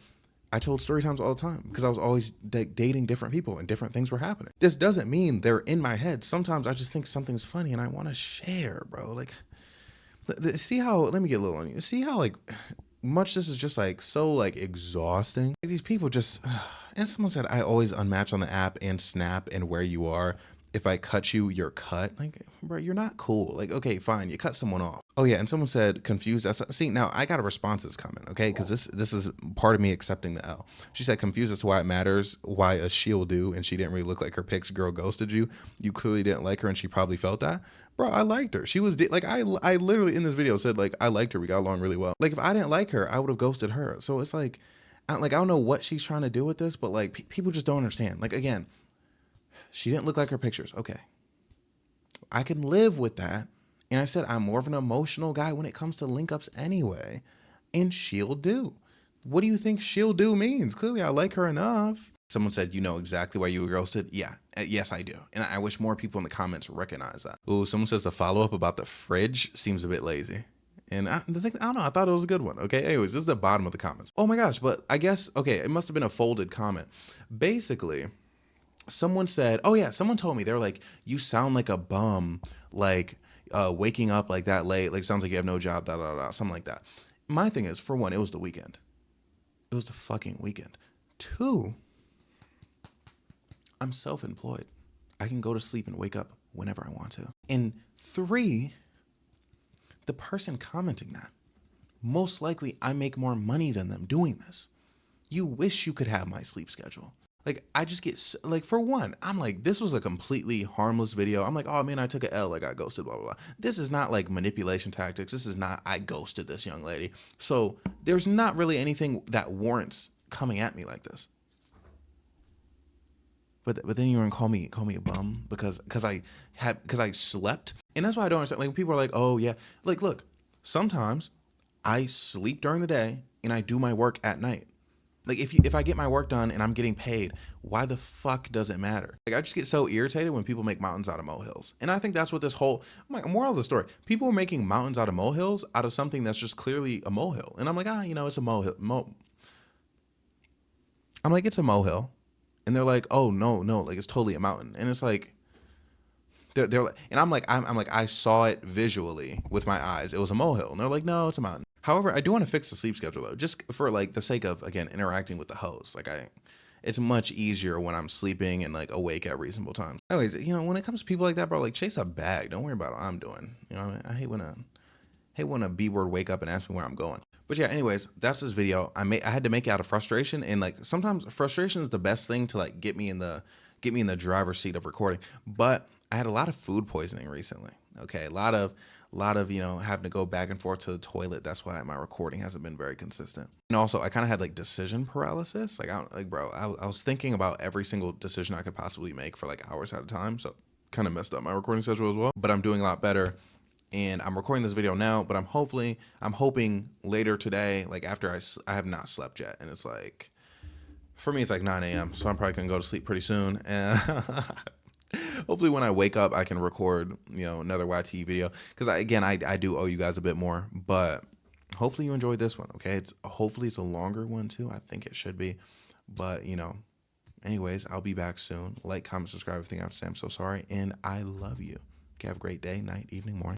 I told story times all the time because I was always dating different people and different things were happening. This doesn't mean they're in my head. Sometimes I just think something's funny and I want to share, bro. Like, see how, let me get a little on you. See how like much this is just like so like exhausting. Like, these people just, and someone said, I always unmatch on the app and snap and where you are. If I cut you, you're cut. Like, bro, you're not cool. Like, okay, fine, you cut someone off. Oh yeah, and someone said confused. See, now I got a response to this comment, okay? Because this is part of me accepting the L. She said confused as to why it matters, why a she'll do, and she didn't really look like her pics. Girl ghosted you. You clearly didn't like her, and she probably felt that. Bro, I liked her. She was like I literally in this video said like I liked her. We got along really well. Like if I didn't like her, I would have ghosted her. So it's like, I don't know what she's trying to do with this, but like people just don't understand. Like again. She didn't look like her pictures. Okay. I can live with that. And I said, I'm more of an emotional guy when it comes to link ups anyway. And she'll do. What do you think she'll do means? Clearly, I like her enough. Someone said, you know exactly why you were ghosted? Yeah. Yes, I do. And I wish more people in the comments recognize that. Ooh, someone says the follow up about the fridge seems a bit lazy. And I don't know. I thought it was a good one. Okay. Anyways, this is the bottom of the comments. Oh my gosh. But I guess, okay, it must have been a folded comment. Basically, someone said, oh yeah, someone told me, they were like, you sound like a bum, like waking up like that late, like sounds like you have no job, something like that. My thing is, for one, it was the weekend. It was the fucking weekend. Two, I'm self-employed. I can go to sleep and wake up whenever I want to. And three, the person commenting that, most likely I make more money than them doing this. You wish you could have my sleep schedule. Like, I just get, like, for one, I'm like, this was a completely harmless video. I'm like, oh man, I took an L, I got ghosted, blah, blah, blah. This is not like manipulation tactics. This is not, I ghosted this young lady. So there's not really anything that warrants coming at me like this. But then you're gonna call me a bum because I slept. And that's why I don't understand. Like, people are like, oh yeah, like, look, sometimes I sleep during the day and I do my work at night. Like if I get my work done and I'm getting paid, why the fuck does it matter? Like I just get so irritated when people make mountains out of molehills. And I think that's what this whole moral of the story. People are making mountains out of molehills out of something that's just clearly a molehill. And I'm like, it's a molehill. I'm like, it's a molehill. And they're like, oh no, like it's totally a mountain. And it's like they're like, and I'm like, I saw it visually with my eyes. It was a molehill. And they're like, no, it's a mountain. However, I do want to fix the sleep schedule though, just for like the sake of, again, interacting with the host. Like it's much easier when I'm sleeping and like awake at reasonable times. Anyways, you know, when it comes to people like that, bro, like chase a bag. Don't worry about what I'm doing. You know what I mean? I hate when a B word wake up and ask me where I'm going. But yeah, anyways, that's this video. I had to make it out of frustration, and like sometimes frustration is the best thing to like get me in the driver's seat of recording. But I had a lot of food poisoning recently. Okay, a lot of you know, having to go back and forth to the toilet. That's why my recording hasn't been very consistent. And also, I kind of had like decision paralysis. Like I was thinking about every single decision I could possibly make for like hours at a time. So kind of messed up my recording schedule as well. But I'm doing a lot better. And I'm recording this video now, but I'm hoping later today, like after I have not slept yet, and it's like, for me, it's like 9 a.m. So I'm probably gonna go to sleep pretty soon, and hopefully when I wake up, I can record, you know, another YT video, because I do owe you guys a bit more, but hopefully you enjoyed this one. Okay, hopefully it's a longer one too. I think it should be, but you know, anyways, I'll be back soon. Like, comment, subscribe, everything I have to say. I'm so sorry, and I love you. Okay, have a great day, night, evening, morning.